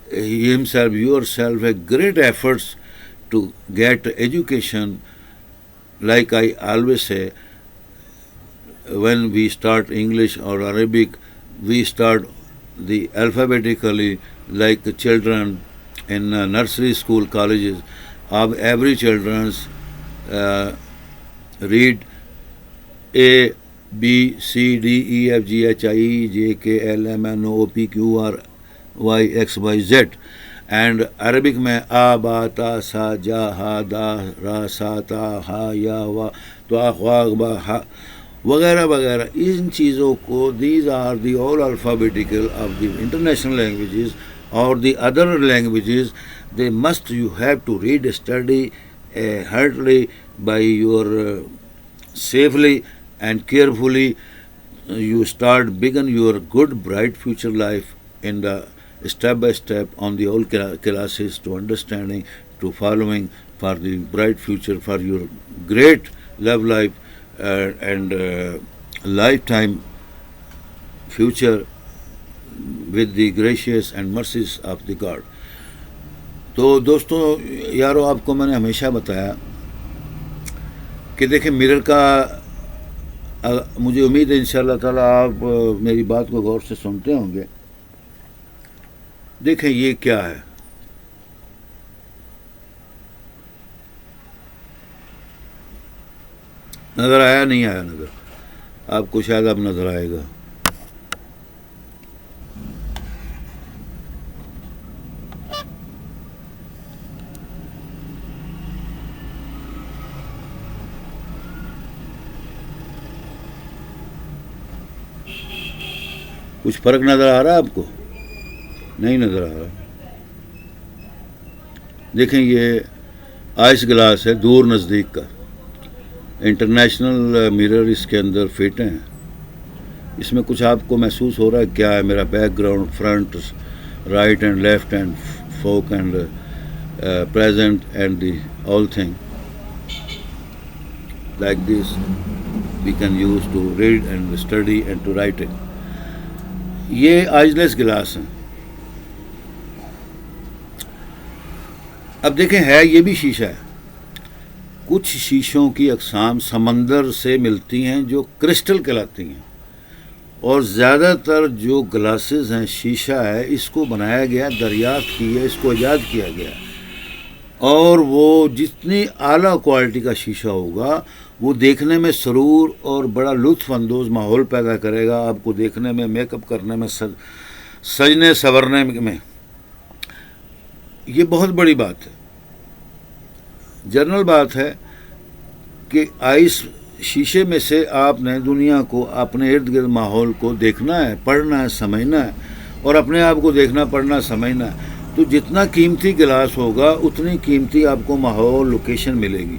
himself yourself a great efforts to get education. Like I always say, when we start English or Arabic, we start the alphabetically, like the children in nursery school, colleges. Of every children's read A, B, C, D, E, F, G, H, I, J, K, L, M, N, O, P, Q, R, Y, X, Y, Z. And Arabic میں آ با تا سا جا ہا دا را سا تا ہا یا وا تو اخواغ با ہا وغیرہ وغیرہ. ان چیزوں کو these are the all alphabetical of the international languages or the other languages. They must, you have to read, study heartily by your safely and carefully. You start begin your good bright future life in the step by step on the all classes to understanding to following for the bright future for your great love life and lifetime future with the gracious and mercies of the God. تو دوستوں یارو آپ کو میں نے ہمیشہ بتایا کہ دیکھیں مرر کا مجھے امید ہے انشاءاللہ تعالیٰ آپ میری بات کو غور سے سنتے ہوں گے. دیکھیں یہ کیا ہے, نظر آیا نہیں آیا نظر آپ کو, شاید اب نظر آئے گا. کچھ فرق نظر آ رہا ہے آپ کو؟ نہیں نظر آ رہا. دیکھیں یہ آئس گلاس ہے دور نزدیک کا, انٹرنیشنل مرر اس کے اندر فٹ ہیں. اس میں کچھ آپ کو محسوس ہو رہا ہے کیا ہے؟ میرا background, front, right and left and folk and present and the all thing like this we can use to read and study and to write it. یہ آئزلیس گلاس ہیں. اب دیکھیں ہے یہ بھی شیشہ ہے. کچھ شیشوں کی اقسام سمندر سے ملتی ہیں جو کرسٹل کہلاتی ہیں, اور زیادہ تر جو گلاسز ہیں شیشہ ہے اس کو بنایا گیا, دریافت کی ہے, اس کو ایجاد کیا گیا, اور وہ جتنی اعلیٰ کوالٹی کا شیشہ ہوگا وہ دیکھنے میں سرور اور بڑا لطف اندوز ماحول پیدا کرے گا آپ کو دیکھنے میں, میک اپ کرنے میں, سجنے سنورنے میں. یہ بہت بڑی بات ہے, جنرل بات ہے کہ آئس شیشے میں سے آپ نے دنیا کو, اپنے ارد گرد ماحول کو دیکھنا ہے, پڑھنا ہے, سمجھنا ہے, اور اپنے آپ کو دیکھنا, پڑھنا, سمجھنا ہے. تو جتنا قیمتی گلاس ہوگا اتنی قیمتی آپ کو ماحول, لوکیشن ملے گی.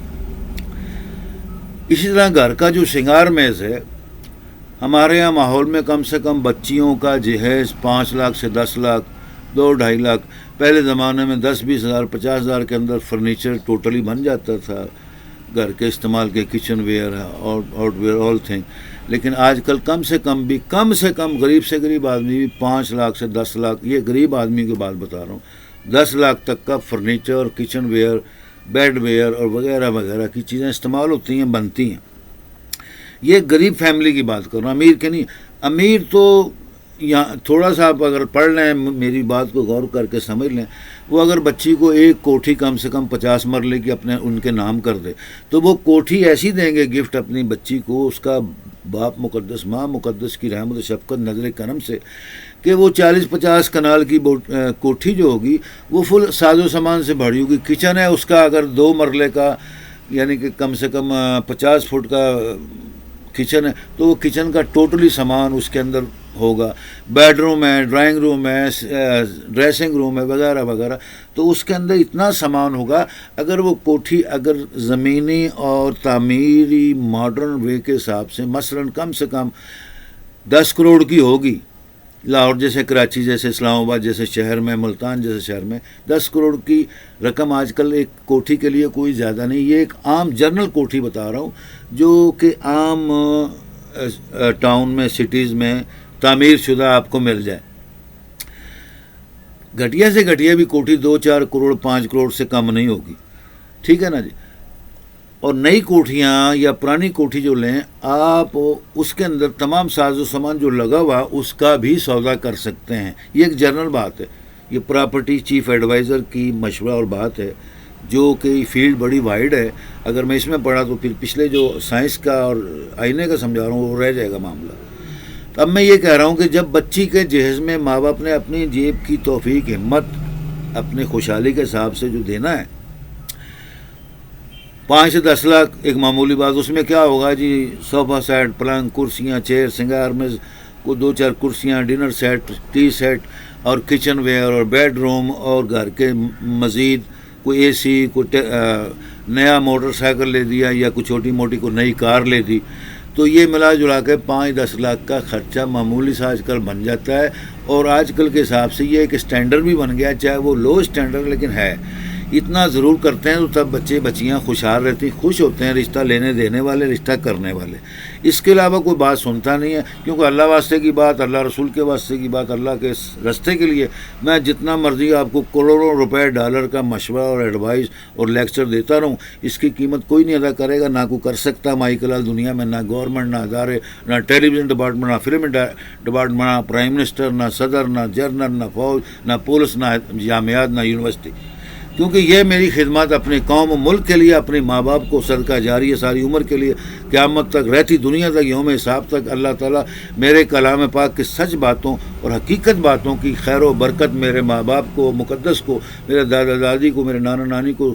اسی طرح گھر کا جو سنگار میز ہے, ہمارے یہاں ماحول میں کم سے کم بچیوں کا جہیز 5 لاکھ سے 10 لاکھ 2-2.5 لاکھ پہلے زمانے میں 10-20 ہزار 50 ہزار کے اندر فرنیچر ٹوٹلی بن جاتا تھا، گھر کے استعمال کے kitchen where out where all thing. لیکن آج کل کم سے کم غریب سے غریب آدمی بھی 5 لاکھ سے 10 لاکھ، یہ غریب آدمی کی بات بتا رہا ہوں، 10 لاکھ تک کا فرنیچر اور کچن ویئر، بیڈ ویئر اور وغیرہ وغیرہ کی چیزیں استعمال ہوتی ہیں، بنتی ہیں. یہ غریب فیملی کی بات کر رہا ہوں، امیر کے نہیں. امیر تو یہاں تھوڑا سا آپ اگر پڑھ لیں، میری بات کو غور کر کے سمجھ لیں، وہ اگر بچی کو ایک کوٹھی کم سے کم 50 مرلے کی اپنے ان کے نام کر دے تو وہ کوٹھی ایسی دیں گے گفٹ اپنی بچی کو، اس کا باپ مقدس ماں مقدس کی رحمت و شفقت نظر کرم سے، کہ وہ 40-50 کنال کی کوٹھی جو ہوگی وہ فل ساز و سامان سے بھری ہوگی. کچن ہے اس کا اگر 2 مرلے کا، یعنی کہ کم سے کم 50 فٹ کا کچن ہے تو وہ کچن کا ٹوٹلی سامان اس کے اندر ہوگا. بیڈ روم ہے، ڈرائنگ روم ہے، ڈریسنگ روم ہے وغیرہ وغیرہ، تو اس کے اندر اتنا سامان ہوگا. اگر وہ کوٹھی اگر زمینی اور تعمیری ماڈرن وے کے حساب سے مثلاً کم سے کم 10 کروڑ کی ہوگی، لاہور جیسے، کراچی جیسے، اسلام آباد جیسے شہر میں، ملتان جیسے شہر میں 10 کروڑ کی رقم آج کل ایک کوٹھی کے لیے کوئی زیادہ نہیں. یہ ایک عام جنرل کوٹھی بتا رہا ہوں جو کہ عام ٹاؤن میں، سٹیز میں تعمیر شدہ آپ کو مل جائے. گھٹیا سے گھٹیا بھی کوٹھی 2-4 کروڑ 5 کروڑ سے کم نہیں ہوگی، ٹھیک ہے نا جی. اور نئی کوٹھیاں یا پرانی کوٹھی جو لیں آپ، اس کے اندر تمام ساز و سامان جو لگا ہوا اس کا بھی سودا کر سکتے ہیں. یہ ایک جنرل بات ہے، یہ پراپرٹی چیف ایڈوائزر کی مشورہ اور بات ہے، جو کہ فیلڈ بڑی وائڈ ہے. اگر میں اس میں پڑھا تو پھر پچھلے جو سائنس کا اور آئینے کا سمجھا رہا ہوں وہ رہ جائے گا معاملہ. اب میں یہ کہہ رہا ہوں کہ جب بچی کے جہیز میں ماں باپ نے اپنی جیب کی توفیق ہمت اپنے خوشحالی کے حساب سے جو دینا ہے، 5 سے 10 لاکھ ایک معمولی بات. اس میں کیا ہوگا جی؟ صوفہ سیٹ، پلنگ، کرسیاں، چیئر، سنگار میں کو 2-4 کرسیاں، ڈنر سیٹ، ٹی سیٹ اور کچن ویئر اور بیڈ روم، اور گھر کے مزید کوئی اے سی، کوئی نیا موٹر سائیکل لے دیا یا کوئی چھوٹی موٹی کوئی نئی کار لے دی، تو یہ ملا جلا کے 5-10 لاکھ کا خرچہ معمولی سا آج کل بن جاتا ہے. اور آج کل کے حساب سے یہ ایک اسٹینڈرڈ بھی بن گیا، چاہے وہ لو اسٹینڈرڈ لیکن ہے. اتنا ضرور کرتے ہیں تو تب بچے بچیاں خوشحال رہتی ہیں، خوش ہوتے ہیں رشتہ لینے دینے والے، رشتہ کرنے والے. اس کے علاوہ کوئی بات سنتا نہیں ہے، کیونکہ اللہ واسطے کی بات، اللہ رسول کے واسطے کی بات، اللہ کے راستے کے لیے میں جتنا مرضی آپ کو کروڑوں روپے ڈالر کا مشورہ اور ایڈوائز اور لیکچر دیتا رہوں، اس کی قیمت کوئی نہیں ادا کرے گا، نہ کوئی کر سکتا مائی کلال دنیا میں، نہ گورنمنٹ، نہ ادارے، نہ ٹیلی ویژن ڈپارٹمنٹ، نہ فلم ڈپارٹمنٹ، نہ پرائم منسٹر، نہ صدر، نہ جنرل، نہ فوج، نہ پولیس، نہ جامعات، نہ یونیورسٹی. کیونکہ یہ میری خدمات اپنے قوم و ملک کے لیے، اپنے ماں باپ کو صدقہ جاری ہے ساری عمر کے لیے، قیامت تک، رہتی دنیا تک، یوم حساب تک اللہ تعالیٰ میرے کلام پاک کے سچ باتوں اور حقیقت باتوں کی خیر و برکت میرے ماں باپ کو مقدس کو، میرے دادا دادی کو، میرے نانا نانی کو،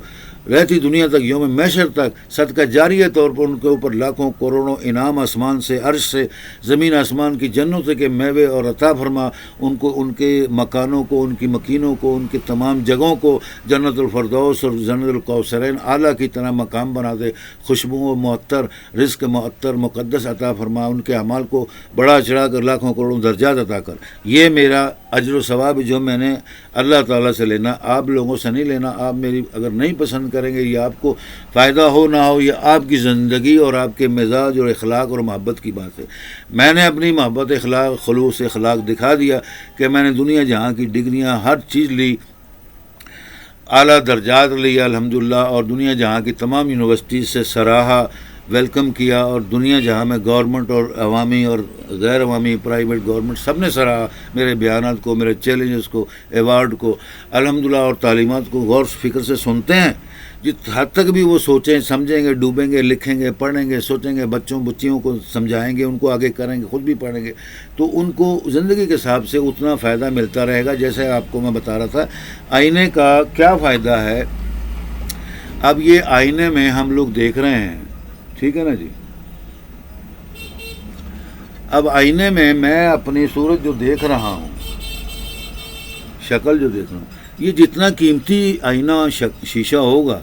رہتی دنیا تک، یوم محشر تک صدقہ جاریہ طور پر ان کے اوپر لاکھوں کروڑوں انعام آسمان سے، عرش سے، زمین آسمان کی جنتوں کے میوے اور عطا فرما ان کو، ان کے مکانوں کو، ان کی مکینوں کو، ان کی تمام جگہوں کو جنت الفردوس اور جنت الکوثرین اعلیٰ کی طرح مقام بنا دے. خوشبو معطر، رزق معطر مقدس عطا فرما، ان کے اعمال کو بڑا چڑھا کر لاکھوں کروڑوں درجات عطا کر. یہ میرا اجر و ثواب جو میں نے اللہ تعالیٰ سے لینا، آپ لوگوں سے نہیں لینا. آپ میری اگر نہیں پسند کریں گے، یہ آپ کو فائدہ ہو نہ ہو، یہ آپ کی زندگی اور آپ کے مزاج اور اخلاق اور محبت کی بات ہے. میں نے اپنی محبت، اخلاق، خلوص اخلاق دکھا دیا کہ میں نے دنیا جہاں کی ڈگریاں ہر چیز لی، اعلیٰ درجات لیا الحمدللہ، اور دنیا جہاں کی تمام یونیورسٹیز سے سراہا، ویلکم کیا، اور دنیا جہاں میں گورنمنٹ اور عوامی اور غیر عوامی پرائیویٹ گورنمنٹ سب نے سراہا میرے بیانات کو، میرے چیلنجز کو، ایوارڈ کو الحمدللہ، اور تعلیمات کو غور فکر سے سنتے ہیں. جس حد تک بھی وہ سوچیں، سمجھیں گے، ڈوبیں گے، لکھیں گے، پڑھیں گے، سوچیں گے، بچیوں کو سمجھائیں گے، ان کو آگے کریں گے، خود بھی پڑھیں گے، تو ان کو زندگی کے حساب سے اتنا فائدہ ملتا رہے گا. جیسے آپ کو میں بتا رہا تھا آئینے کا کیا فائدہ ہے. اب یہ آئینے میں ہم لوگ دیکھ رہے ہیں، ٹھیک ہے نا جی. اب آئینے میں اپنی صورت جو دیکھ رہا ہوں، شکل جو دیکھ رہا ہوں، یہ جتنا قیمتی آئینہ شیشہ ہوگا،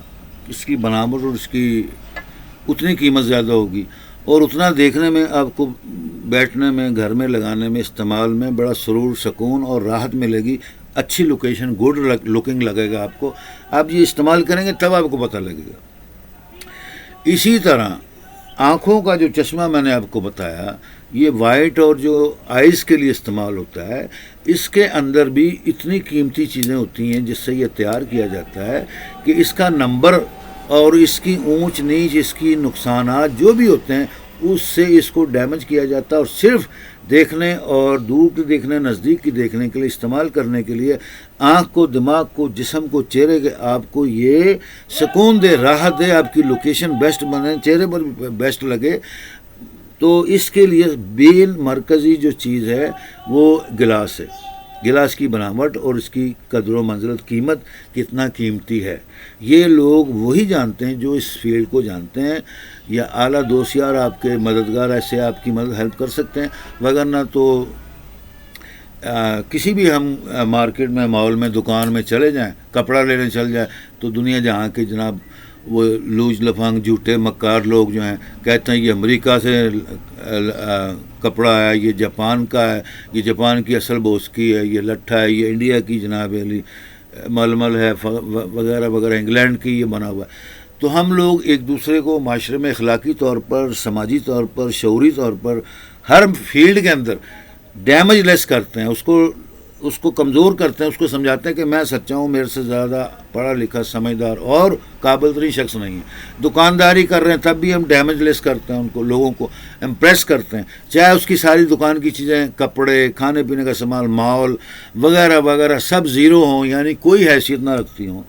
اس کی بناوٹ اور اس کی اتنی قیمت زیادہ ہوگی، اور اتنا دیکھنے میں آپ کو بیٹھنے میں، گھر میں لگانے میں، استعمال میں بڑا سرور، سکون اور راحت ملے گی. اچھی لوکیشن، گڈ لکنگ لگے گا آپ کو، آپ یہ استعمال کریں گے تب آپ کو پتہ لگے گا۔ اسی طرح آنکھوں کا جو چشمہ میں نے آپ کو بتایا، یہ وائٹ اور جو آئز کے لیے استعمال ہوتا ہے، اس کے اندر بھی اتنی قیمتی چیزیں ہوتی ہیں جس سے یہ تیار کیا جاتا ہے کہ اس کا نمبر اور اس کی اونچ نیچ، اس کی نقصانات جو بھی ہوتے ہیں اس سے اس کو ڈیمیج کیا جاتا ہے، اور صرف دیکھنے اور دور کی دیکھنے، نزدیک کی دیکھنے کے لیے استعمال کرنے کے لیے آنکھ کو، دماغ کو، جسم کو، چہرے کے آپ کو یہ سکون دے، راحت دے، آپ کی لوکیشن بیسٹ بنے، چہرے پر بیسٹ لگے، تو اس کے لیے بین مرکزی جو چیز ہے وہ گلاس ہے۔ گلاس کی بناوٹ اور اس کی قدر و منزلت، قیمت کتنا قیمتی ہے، یہ لوگ وہی جانتے ہیں جو اس فیلڈ کو جانتے ہیں، یا اعلیٰ دوست یار آپ کے مددگار ایسے آپ کی مدد ہیلپ کر سکتے ہیں، وگرنہ تو کسی بھی ہم مارکیٹ میں، مال میں، دکان میں چلے جائیں، کپڑا لینے چل جائیں، تو دنیا جہاں کے جناب وہ لوج لفنگ جھوٹے مکار لوگ جو ہیں کہتے ہیں یہ امریکہ سے کپڑا ہے، یہ جاپان کا ہے، یہ جاپان کی اصل بوس کی ہے، یہ لٹھا ہے، یہ انڈیا کی جناب علی ململ ہے وغیرہ وغیرہ، انگلینڈ کی یہ بنا ہوا ہے۔ تو ہم لوگ ایک دوسرے کو معاشرے میں اخلاقی طور پر، سماجی طور پر، شعوری طور پر، ہر فیلڈ کے اندر ڈیمیج لیس کرتے ہیں، اس کو کمزور کرتے ہیں، اس کو سمجھاتے ہیں کہ میں سچا ہوں، میرے سے زیادہ پڑھا لکھا، سمجھدار اور قابل ترین شخص نہیں ہے۔ دکانداری کر رہے ہیں تب بھی ہم ڈیمیج لیس کرتے ہیں، ان کو، لوگوں کو امپریس کرتے ہیں، چاہے اس کی ساری دکان کی چیزیں، کپڑے، کھانے پینے کا سامان، مال وغیرہ وغیرہ سب زیرو ہوں، یعنی کوئی حیثیت نہ رکھتی ہوں۔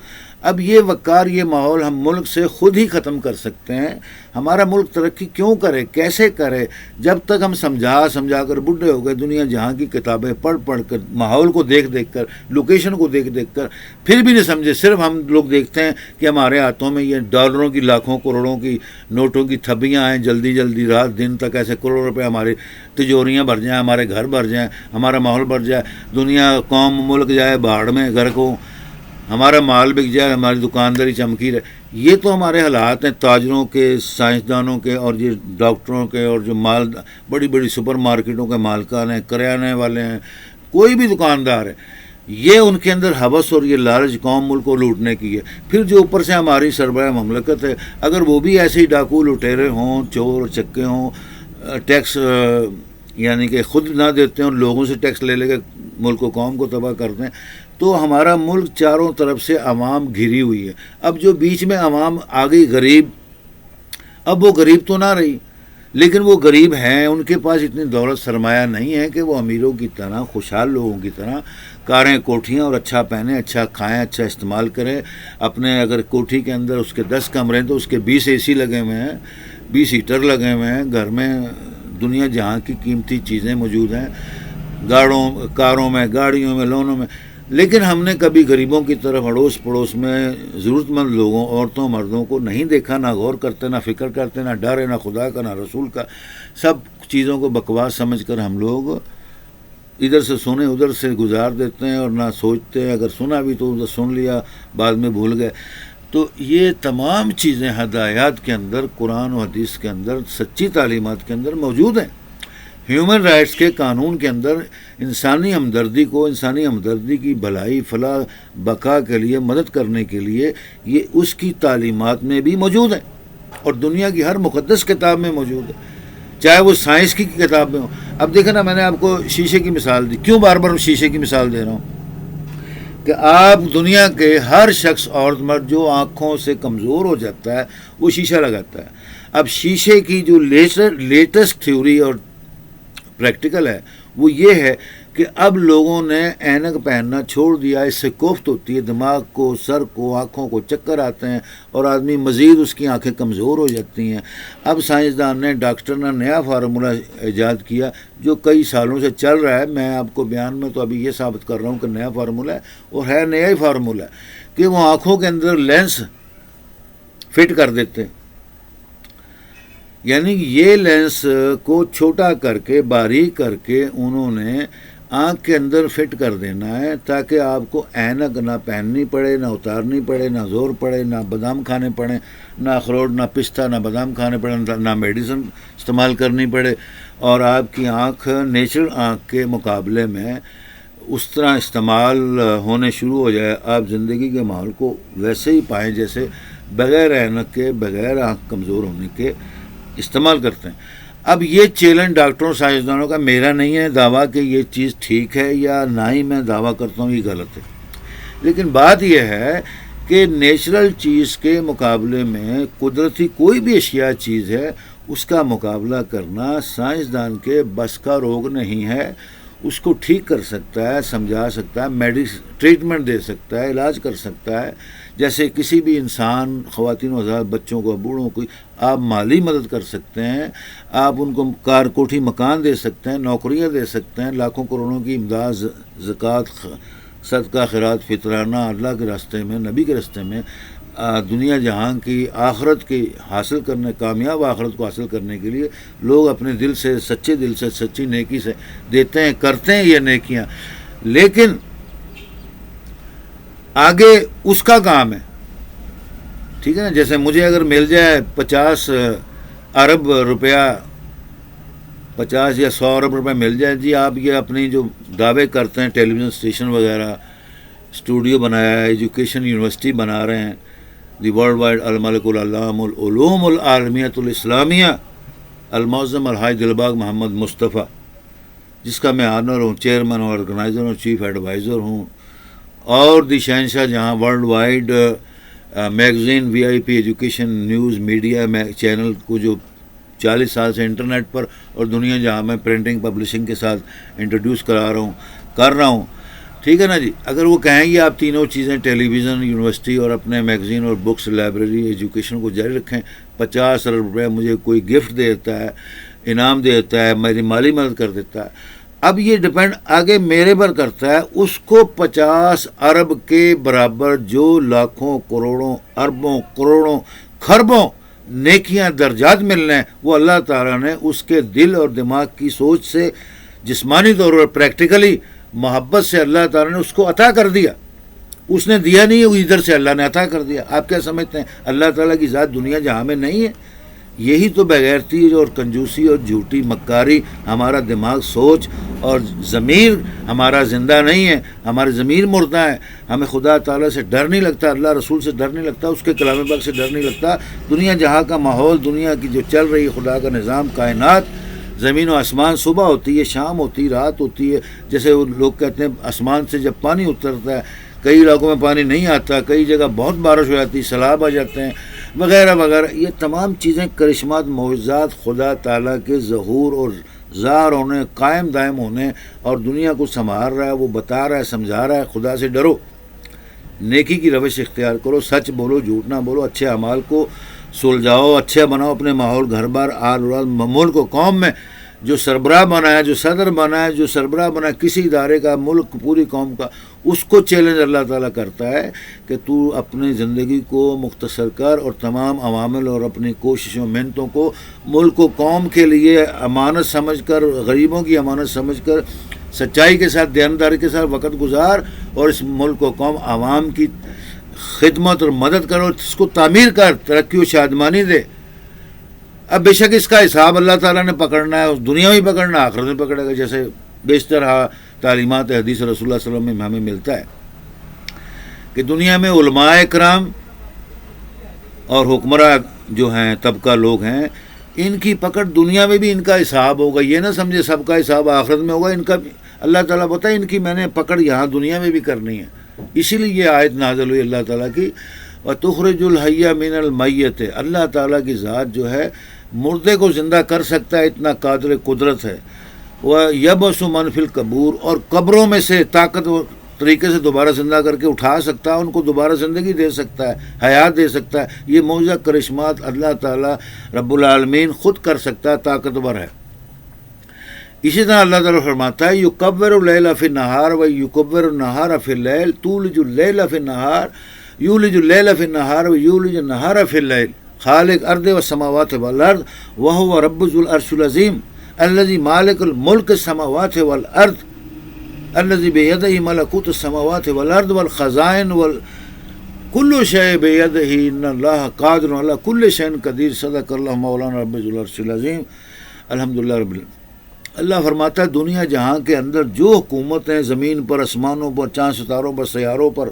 اب یہ وقار، یہ ماحول ہم ملک سے خود ہی ختم کر سکتے ہیں۔ ہمارا ملک ترقی کیوں کرے، کیسے کرے، جب تک ہم سمجھا کر بڈھے ہو گئے، دنیا جہاں کی کتابیں پڑھ کر، ماحول کو دیکھ کر، لوکیشن کو دیکھ کر، پھر بھی نہیں سمجھے، صرف ہم لوگ دیکھتے ہیں کہ ہمارے ہاتھوں میں یہ ڈالروں کی، لاکھوں کروڑوں کی نوٹوں کی تھبیاں ہیں، جلدی جلدی رات دن تک ایسے کروڑ روپے ہماری تجوریاں بھر جائیں، ہمارے گھر بھر جائیں، ہمارا ماحول بھر جائے، دنیا، قوم، ملک جائے باڑ میں، گھر کو، ہمارا مال بک جائے، ہماری دکانداری چمکی رہے۔ یہ تو ہمارے حالات ہیں، تاجروں کے، سائنسدانوں کے، اور یہ ڈاکٹروں کے، اور جو بڑی بڑی سپر مارکیٹوں کے مالکان ہیں، کریانے والے ہیں، کوئی بھی دکاندار ہے، یہ ان کے اندر ہوس اور یہ لالچ قوم ملک کو لوٹنے کی ہے۔ پھر جو اوپر سے ہماری سربراہ مملکت ہے، اگر وہ بھی ایسے ہی ڈاکو لٹیرے ہوں، چور چکے ہوں، ٹیکس یعنی کہ خود نہ دیتے ہیں اور لوگوں سے ٹیکس لے کے ملک و قوم کو تباہ کرتے ہیں، تو ہمارا ملک چاروں طرف سے عوام گھری ہوئی ہے۔ اب جو بیچ میں عوام آ گئی غریب، اب وہ غریب تو نہ رہی، لیکن وہ غریب ہیں، ان کے پاس اتنی دولت، سرمایہ نہیں ہے کہ وہ امیروں کی طرح، خوشحال لوگوں کی طرح کاریں، کوٹھیاں اور اچھا پہنیں، اچھا کھائیں، اچھا استعمال کریں۔ اپنے اگر کوٹھی کے اندر اس کے 10 کمرے ہیں تو اس کے 20 اے سی لگے ہوئے ہیں، 20 ہیٹر لگے ہوئے ہیں، گھر میں دنیا جہاں کی قیمتی چیزیں موجود ہیں، کاروں میں، گاڑیوں میں، لونوں میں، لیکن ہم نے کبھی غریبوں کی طرف، اڑوس پڑوس میں ضرورت مند لوگوں، عورتوں، مردوں کو نہیں دیکھا، نہ غور کرتے، نہ فکر کرتے، نہ ڈر ہے، نہ خدا کا، نہ رسول کا۔ سب چیزوں کو بکواس سمجھ کر ہم لوگ ادھر سے سنے ادھر سے گزار دیتے ہیں، اور نہ سوچتے ہیں، اگر سنا بھی تو ادھر سن لیا، بعد میں بھول گئے۔ تو یہ تمام چیزیں ہدایات کے اندر، قرآن و حدیث کے اندر، سچی تعلیمات کے اندر موجود ہیں۔ ہیومن رائٹس کے قانون کے اندر انسانی ہمدردی کو، انسانی ہمدردی کی بھلائی، فلاح، بقا کے لیے، مدد کرنے کے لیے، یہ اس کی تعلیمات میں بھی موجود ہے، اور دنیا کی ہر مقدس کتاب میں موجود ہے، چاہے وہ سائنس کی کتاب میں ہو۔ اب دیکھیں نا، میں نے آپ کو شیشے کی مثال دی، کیوں بار بار شیشے کی مثال دے رہا ہوں؟ کہ آپ دنیا کے ہر شخص، عورت مرد، جو آنکھوں سے کمزور ہو جاتا ہے وہ شیشہ لگاتا ہے۔ اب شیشے کی جو لیٹسٹ تھیوری اور پریکٹیکل ہے وہ یہ ہے کہ اب لوگوں نے اینک پہننا چھوڑ دیا، اس سے کوفت ہوتی ہے دماغ کو، سر کو، آنکھوں کو چکر آتے ہیں، اور آدمی مزید اس کی آنکھیں کمزور ہو جاتی ہیں۔ اب سائنسدان نے، ڈاکٹر نے نیا فارمولہ ایجاد کیا جو کئی سالوں سے چل رہا ہے۔ میں آپ کو بیان میں تو ابھی یہ ثابت کر رہا ہوں کہ نیا فارمولہ ہے، اور ہے نیا ہی فارمولہ ہے، کہ وہ آنکھوں کے اندر لینس فٹ کر دیتے ہیں، یعنی یہ لینس کو چھوٹا کر کے، باریک کر کے انہوں نے آنکھ کے اندر فٹ کر دینا ہے، تاکہ آپ کو اینک نہ پہننی پڑے، نہ اتارنی پڑے، نہ زور پڑے، نہ بادام کھانے پڑے، نہ اخروٹ، نہ پستہ، نہ بادام کھانے پڑے، نہ میڈیسن استعمال کرنی پڑے، اور آپ کی آنکھ نیچرل آنکھ کے مقابلے میں اس طرح استعمال ہونے شروع ہو جائے، آپ زندگی کے ماحول کو ویسے ہی پائیں جیسے بغیر اینک کے، بغیر آنکھ کمزور ہونے کے استعمال کرتے ہیں۔ اب یہ چیلنج ڈاکٹروں سائنسدانوں کا میرا نہیں ہے دعویٰ کہ یہ چیز ٹھیک ہے، یا نہ ہی میں دعویٰ کرتا ہوں یہ غلط ہے، لیکن بات یہ ہے کہ نیچرل چیز کے مقابلے میں قدرتی کوئی بھی اشیاء چیز ہے، اس کا مقابلہ کرنا سائنسدان کے بس کا روگ نہیں ہے۔ اس کو ٹھیک کر سکتا ہے، سمجھا سکتا ہے، ٹریٹمنٹ دے سکتا ہے، علاج کر سکتا ہے۔ جیسے کسی بھی انسان، خواتین و حضرات، بچوں کو، بوڑھوں کو آپ مالی مدد کر سکتے ہیں، آپ ان کو کار کوٹھی مکان دے سکتے ہیں، نوکریاں دے سکتے ہیں، لاکھوں کروڑوں کی امداد، زکوٰۃ، صدقہ، خیرات، فطرانہ اللہ کے راستے میں، نبی کے راستے میں، دنیا جہان کی آخرت کی حاصل کرنے، کامیاب آخرت کو حاصل کرنے کے لیے لوگ اپنے دل سے، سچے دل سے، سچی نیکی سے دیتے ہیں، کرتے ہیں یہ نیکیاں، لیکن آگے اس کا کام ہے، ٹھیک ہے نا۔ جیسے مجھے اگر مل جائے 50 ارب روپیہ، 50 یا 100 ارب روپے مل جائے، جی آپ یہ اپنی جو دعوے کرتے ہیں، ٹیلی ویژن اسٹیشن وغیرہ، اسٹوڈیو بنایا ہے، ایجوکیشن یونیورسٹی بنا رہے ہیں، دی ورلڈ وائڈ الملک العلام العلوم العالمیت الاسلامیہ المعظم الحاج دلباغ محمد مصطفیٰ، جس کا میں آنر ہوں، چیئرمین اور آرگنائزر ہوں، چیف ایڈوائزر ہوں، اور دی شہنشاہ جہاں ورلڈ وائڈ میگزین وی آئی پی ایجوکیشن نیوز میڈیا میں چینل کو جو 40 سال سے انٹرنیٹ پر اور دنیا جہاں میں پرنٹنگ پبلشنگ کے ساتھ انٹروڈیوس کر رہا ہوں، ٹھیک ہے نا جی۔ اگر وہ کہیں گے آپ تینوں چیزیں، ٹیلی ویژن، یونیورسٹی اور اپنے میگزین اور بکس، لائبریری، ایجوکیشن کو جاری رکھیں، 50 ارب روپے مجھے کوئی گفٹ دیتا ہے، انعام دیتا ہے، میری مالی مدد کر دیتا ہے، اب یہ ڈپینڈ آگے میرے پر کرتا ہے، اس کو 50 ارب کے برابر جو لاکھوں، کروڑوں، اربوں، کروڑوں، خربوں نیکیاں، درجات ملنے ہیں، وہ اللہ تعالیٰ نے اس کے دل اور دماغ کی سوچ سے، جسمانی طور پر پریکٹیکلی محبت سے اللہ تعالیٰ نے اس کو عطا کر دیا۔ اس نے دیا نہیں ہے، وہ ادھر سے اللہ نے عطا کر دیا۔ آپ کیا سمجھتے ہیں اللہ تعالیٰ کی ذات دنیا جہاں میں نہیں ہے؟ یہی تو بغیرتی اور کنجوسی اور جھوٹی مکاری، ہمارا دماغ، سوچ اور ضمیر ہمارا زندہ نہیں ہے، ہمارے ضمیر مردہ ہے، ہمیں خدا تعالیٰ سے ڈر نہیں لگتا، اللہ رسول سے ڈر نہیں لگتا، اس کے کلام پاک سے ڈر نہیں لگتا، دنیا جہاں کا ماحول، دنیا کی جو چل رہی ہے، خدا کا نظام، کائنات، زمین و آسمان، صبح ہوتی ہے، شام ہوتی ہے، رات ہوتی ہے، جیسے وہ لوگ کہتے ہیں آسمان سے جب پانی اترتا ہے، کئی علاقوں میں پانی نہیں آتا، کئی جگہ بہت بارش ہو جاتی، سیلاب آ جاتے ہیں، وغیرہ وغیرہ، یہ تمام چیزیں کرشمات، معجزات، خدا تعالیٰ کے ظہور اور ظاہر ہونے، قائم دائم ہونے، اور دنیا کو سنبھال رہا ہے، وہ بتا رہا ہے، سمجھا رہا ہے۔ خدا سے ڈرو، نیکی کی روش اختیار کرو، سچ بولو، جھوٹ نہ بولو، اچھے اعمال کو سلجھاؤ، اچھا بناؤ اپنے ماحول، گھر بار، آل اولاد، ملک و قوم میں جو سربراہ بنا ہے، جو صدر بنا ہے، جو سربراہ بنا ہے کسی ادارے کا، ملک، پوری قوم کا، اس کو چیلنج اللہ تعالیٰ کرتا ہے کہ تو اپنی زندگی کو مختصر کر اور تمام عوامل اور اپنی کوششوں، محنتوں کو ملک و قوم کے لیے امانت سمجھ کر، غریبوں کی امانت سمجھ کر، سچائی کے ساتھ، دیانتداری کے ساتھ وقت گزار، اور اس ملک و قوم، عوام کی خدمت اور مدد کرو، اس کو تعمیر کر، ترقی و شادمانی دے۔ اب بے شک اس کا حساب اللہ تعالیٰ نے پکڑنا ہے، دنیا میں پکڑنا ہے، آخرت میں پکڑے گا، جیسے بیشتر تعلیمات حدیث رسول اللہ صلی اللہ علیہ وسلم میں ہمیں ملتا ہے کہ دنیا میں علماء کرام اور حکمراں جو ہیں، طبقہ لوگ ہیں، ان کی پکڑ دنیا میں بھی ان کا حساب ہوگا، یہ نہ سمجھے سب کا حساب آخرت میں ہوگا، ان کا اللہ تعالیٰ بتائے ان کی میں نے پکڑ یہاں دنیا میں بھی کرنی ہے۔ اسی لیے یہ آیت نازل ہوئی اللہ تعالیٰ کی، وَتُخْرِجُ الْحَيَّ مِنَ الْمَيِّتِ، اللہ تعالیٰ کی ذات جو ہے مردے کو زندہ کر سکتا ہے، اتنا قادر قدرت ہے۔ وَيَبْعَثُ مَنْ فِي الْقُبُورِ، اور قبروں میں سے طاقتور طریقے سے دوبارہ زندہ کر کے اٹھا سکتا ہے، ان کو دوبارہ زندگی دے سکتا ہے، حیات دے سکتا ہے۔ یہ معجزہ، کرشمات اللہ تعالیٰ رب العالمین خود کر سکتا ہے، طاقتور ہے۔ اسی طرح اللہ تعالیٰ فرماتا ہے یُكَبِّرُ اللَّيْلَ فِي النَّهَارِ وَيُكَبِّرُ النَّهَارَ فِي اللَّيْلِ تُولِجُ اللَّيْلَ فِي النَّهَارِ يُولِجُ اللَّيْلَ فِي النَّهَارِ وَيُولِجُ النَّهَارَ فِي اللَّيْلِ خالق ارض والسماوات والارض وهو رب ذو العرش العظیم الذي مالک الملک السماوات والارض الذي بيده ملكوت السماوات والارض والخزائن كل شيء بيده ان الله قادر على كل شيء قدیر۔ صدق اللہ مولانا رب ذو العرش العظیم۔ الحمدللہ رب العالمین۔ اللہ فرماتا ہے دنیا جہاں کے اندر جو حکومتیں زمین پر، آسمانوں پر، چاند ستاروں پر، سیاروں پر،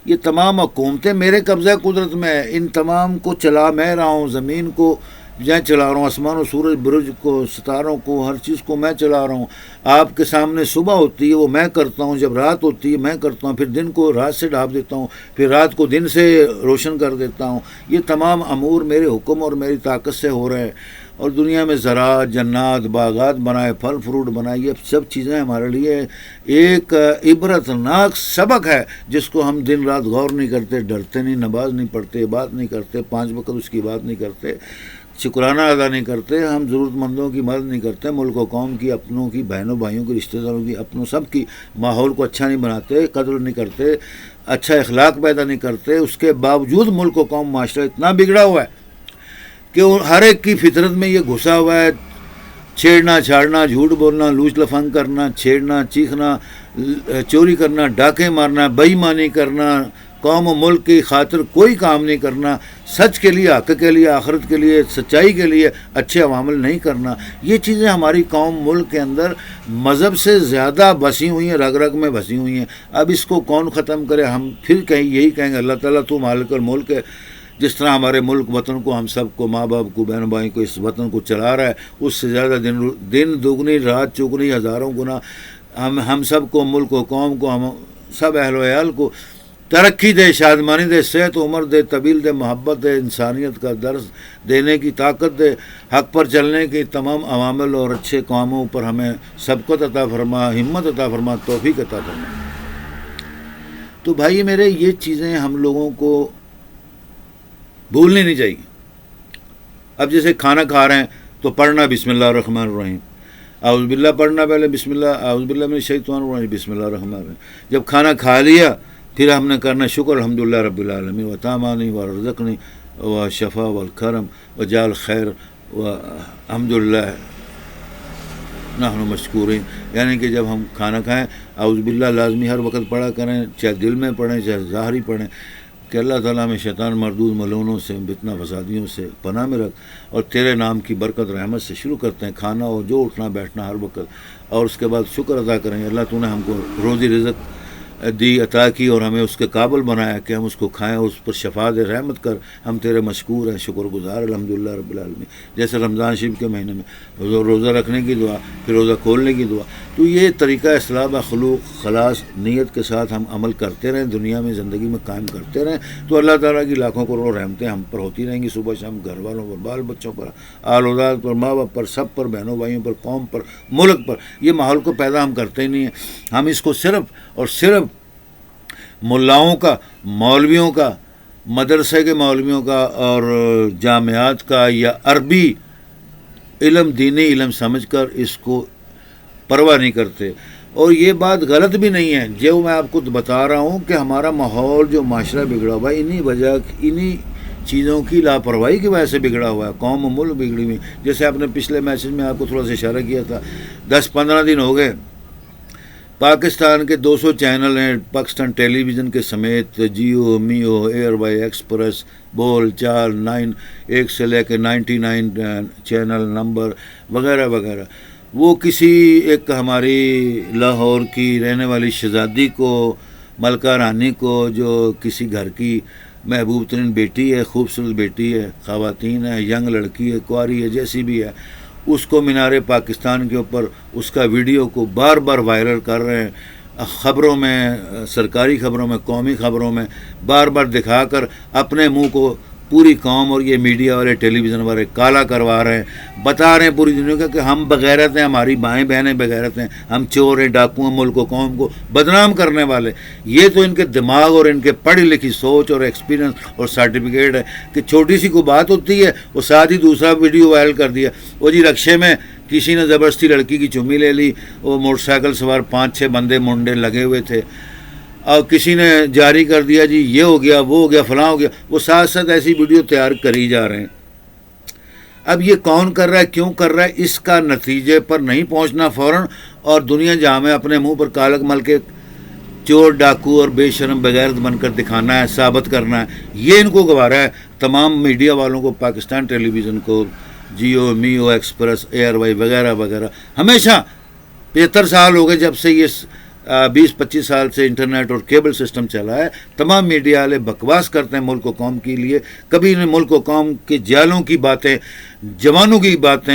یہ تمام حکومتیں میرے قبضہ قدرت میں ہے. ان تمام کو چلا میں رہا ہوں. زمین کو میں چلا رہا ہوں، آسمان و سورج برج کو، ستاروں کو، ہر چیز کو میں چلا رہا ہوں. آپ کے سامنے صبح ہوتی ہے وہ میں کرتا ہوں، جب رات ہوتی ہے میں کرتا ہوں، پھر دن کو رات سے ڈھانپ دیتا ہوں، پھر رات کو دن سے روشن کر دیتا ہوں. یہ تمام امور میرے حکم اور میری طاقت سے ہو رہے ہیں. اور دنیا میں زراعت، جنات، باغات بنائے، پھل فروٹ بنائے، یہ سب چیزیں ہمارے لیے ایک عبرتناک سبق ہے جس کو ہم دن رات غور نہیں کرتے، ڈرتے نہیں، نماز نہیں پڑھتے، بات نہیں کرتے، 5 وقت اس کی بات نہیں کرتے، شکرانہ ادا نہیں کرتے، ہم ضرورت مندوں کی مدد نہیں کرتے، ملک و قوم کی، اپنوں کی، بہنوں بھائیوں کی، رشتہ داروں کی، اپنوں سب کی ماحول کو اچھا نہیں بناتے، قدر نہیں کرتے، اچھا اخلاق پیدا نہیں کرتے. اس کے باوجود ملک و قوم معاشرہ اتنا بگڑا ہوا ہے کہ ہر ایک کی فطرت میں یہ گھسا ہوا ہے، چھیڑنا چھاڑنا، جھوٹ بولنا، لوچ لفنگ کرنا، چھیڑنا، چیخنا، چوری کرنا، ڈاکے مارنا، بے ایمانی کرنا، قوم و ملک کی خاطر کوئی کام نہیں کرنا، سچ کے لیے، حق کے لیے، آخرت کے لیے، سچائی کے لیے اچھے عوامل نہیں کرنا. یہ چیزیں ہماری قوم ملک کے اندر مذہب سے زیادہ بسی ہوئی ہیں، رگ رگ میں بسی ہوئی ہیں. اب اس کو کون ختم کرے؟ ہم پھر یہی کہیں گے اللہ تعالیٰ تو مالک الملک ہے. جس طرح ہمارے ملک وطن کو، ہم سب کو، ماں باپ کو، بہن بھائی کو، اس وطن کو چلا رہا ہے، اس سے زیادہ دن دگنی رات چگنی ہزاروں گنا ہم سب کو، ملک و قوم کو، ہم سب اہل و عیال کو ترقی دے، شادمانی دے، صحت و عمر دے، طویل دے، محبت دے، انسانیت کا درس دینے کی طاقت دے، حق پر چلنے کی تمام عوامل اور اچھے کاموں پر ہمیں سبقت عطا فرما، ہمت عطا فرما، توفیق عطا فرما. تو بھائی میرے، یہ چیزیں ہم لوگوں کو بھولنی نہیں چاہیے. اب جیسے کھانا کھا رہے ہیں تو پڑھنا بسم اللہ الرحمن الرحیم، اعوذ باللہ پڑھنا، پہلے بسم اللہ، اعوذ باللہ من الشیطان الرجیم، بسم اللہ الرحمن الرحیم. جب کھانا کھا لیا پھر ہم نے کرنا شکر الحمدللہ رب العالمین وطعمانی ورزقنی وشفا والکرم وجعل خیر والحمدللہ نحن مشکورین. یعنی کہ جب ہم کھانا کھائیں اعوذ باللہ لازمی ہر وقت پڑھا کریں، چاہے دل میں پڑھیں چاہے ظاہری پڑھیں، کہ اللہ تعالیٰ میں شیطان مردود ملعونوں سے، فتنہ فسادیوں سے پناہ میں رکھ، اور تیرے نام کی برکت رحمت سے شروع کرتے ہیں کھانا اور جو اٹھنا بیٹھنا ہر وقت. اور اس کے بعد شکر ادا کریں، اللہ تو نے ہم کو روزی رزق دی، عطا کی، اور ہمیں اس کے قابل بنایا کہ ہم اس کو کھائیں، اس پر شفا دے، رحمت کر، ہم تیرے مشکور ہیں، شکر گزار الحمدللہ رب العالمین. جیسے رمضان شریف کے مہینے میں روزہ رکھنے کی دعا، پھر روزہ کھولنے کی دعا. تو یہ طریقہ اصلاح خلوق خلاص نیت کے ساتھ ہم عمل کرتے رہیں، دنیا میں زندگی میں قائم کرتے رہیں، تو اللہ تعالیٰ کی لاکھوں کروڑوں رحمتیں ہم پر ہوتی رہیں گی، صبح شام، گھر والوں پر، بال بچوں پر، آل اولاد پر، ماں باپ پر، سب پر، بہنوں بھائیوں پر، قوم پر، ملک پر. یہ ماحول کو پیدا ہم کرتے ہی نہیں ہیں. ہم اس کو صرف اور صرف ملاؤں کا، مولویوں کا، مدرسے کے مولویوں کا اور جامعات کا یا عربی علم، دینی علم سمجھ کر اس کو پرواہ نہیں کرتے. اور یہ بات غلط بھی نہیں ہے، جو میں آپ کو بتا رہا ہوں کہ ہمارا ماحول جو معاشرہ بگڑا ہوا ہے انہی چیزوں کی لاپرواہی کی وجہ سے بگڑا ہوا ہے. قوم و ملک بگڑی ہوئی. جیسے آپ نے پچھلے میسج میں آپ کو تھوڑا سا اشارہ کیا تھا، 10-15 دن ہو گئے پاکستان کے 200 چینل ہیں، پاکستان ٹیلی ویژن کے سمیت، جیو، میو، ایئر وائی ایکسپریس، بول چال 9، 1 سے لے کے 99 چینل نمبر وغیرہ وغیرہ. وہ کسی ایک ہماری لاہور کی رہنے والی شہزادی کو، ملکہ رانی کو، جو کسی گھر کی محبوب ترین بیٹی ہے، خوبصورت بیٹی ہے، خواتین ہے، ینگ لڑکی ہے، کواری ہے، جیسی بھی ہے، اس کو مینار پاکستان کے اوپر اس کا ویڈیو کو بار بار وائرل کر رہے ہیں، خبروں میں، سرکاری خبروں میں، قومی خبروں میں بار بار دکھا کر اپنے منہ کو پوری قوم اور یہ میڈیا والے، ٹیلی ویژن والے کالا کروا رہے ہیں. بتا رہے ہیں پوری دنیا کا کہ ہم بغیرت ہیں، ہماری مائیں بہنیں بغیرت ہیں، ہم چور ہیں، ڈاکو ہیں، ملک و قوم کو بدنام کرنے والے. یہ تو ان کے دماغ اور ان کے پڑھی لکھی سوچ اور ایکسپیرینس اور سرٹیفکیٹ ہے کہ چھوٹی سی کوئی بات ہوتی ہے وہ ساتھ ہی دوسرا ویڈیو وائرل کر دیا. وہ جی رکشے میں کسی نے زبردستی لڑکی کی چومی لے لی، وہ موٹر سائیکل سوار 5-6 بندے منڈے لگے ہوئے تھے، اور کسی نے جاری کر دیا جی یہ ہو گیا، وہ ہو گیا، فلاں ہو گیا. وہ ساتھ ساتھ ایسی ویڈیو تیار کری جا رہے ہیں. اب یہ کون کر رہا ہے، کیوں کر رہا ہے، اس کا نتیجے پر نہیں پہنچنا فوراً، اور دنیا جہاں میں اپنے منہ پر کالک مل کے چور، ڈاکو اور بے شرم بغیرت بن کر دکھانا ہے، ثابت کرنا ہے، یہ ان کو گوارا ہے. تمام میڈیا والوں کو، پاکستان ٹیلی ویژن کو، جیو میو ایکسپریس ایئر وائی وغیرہ وغیرہ، ہمیشہ 75 سال ہو گئے جب سے یہ 20-25 سال سے انٹرنیٹ اور کیبل سسٹم چلا ہے، تمام میڈیا والے بکواس کرتے ہیں ملک و قوم کے لیے، کبھی انہیں ملک و قوم کے جالوں کی باتیں، جوانوں کی باتیں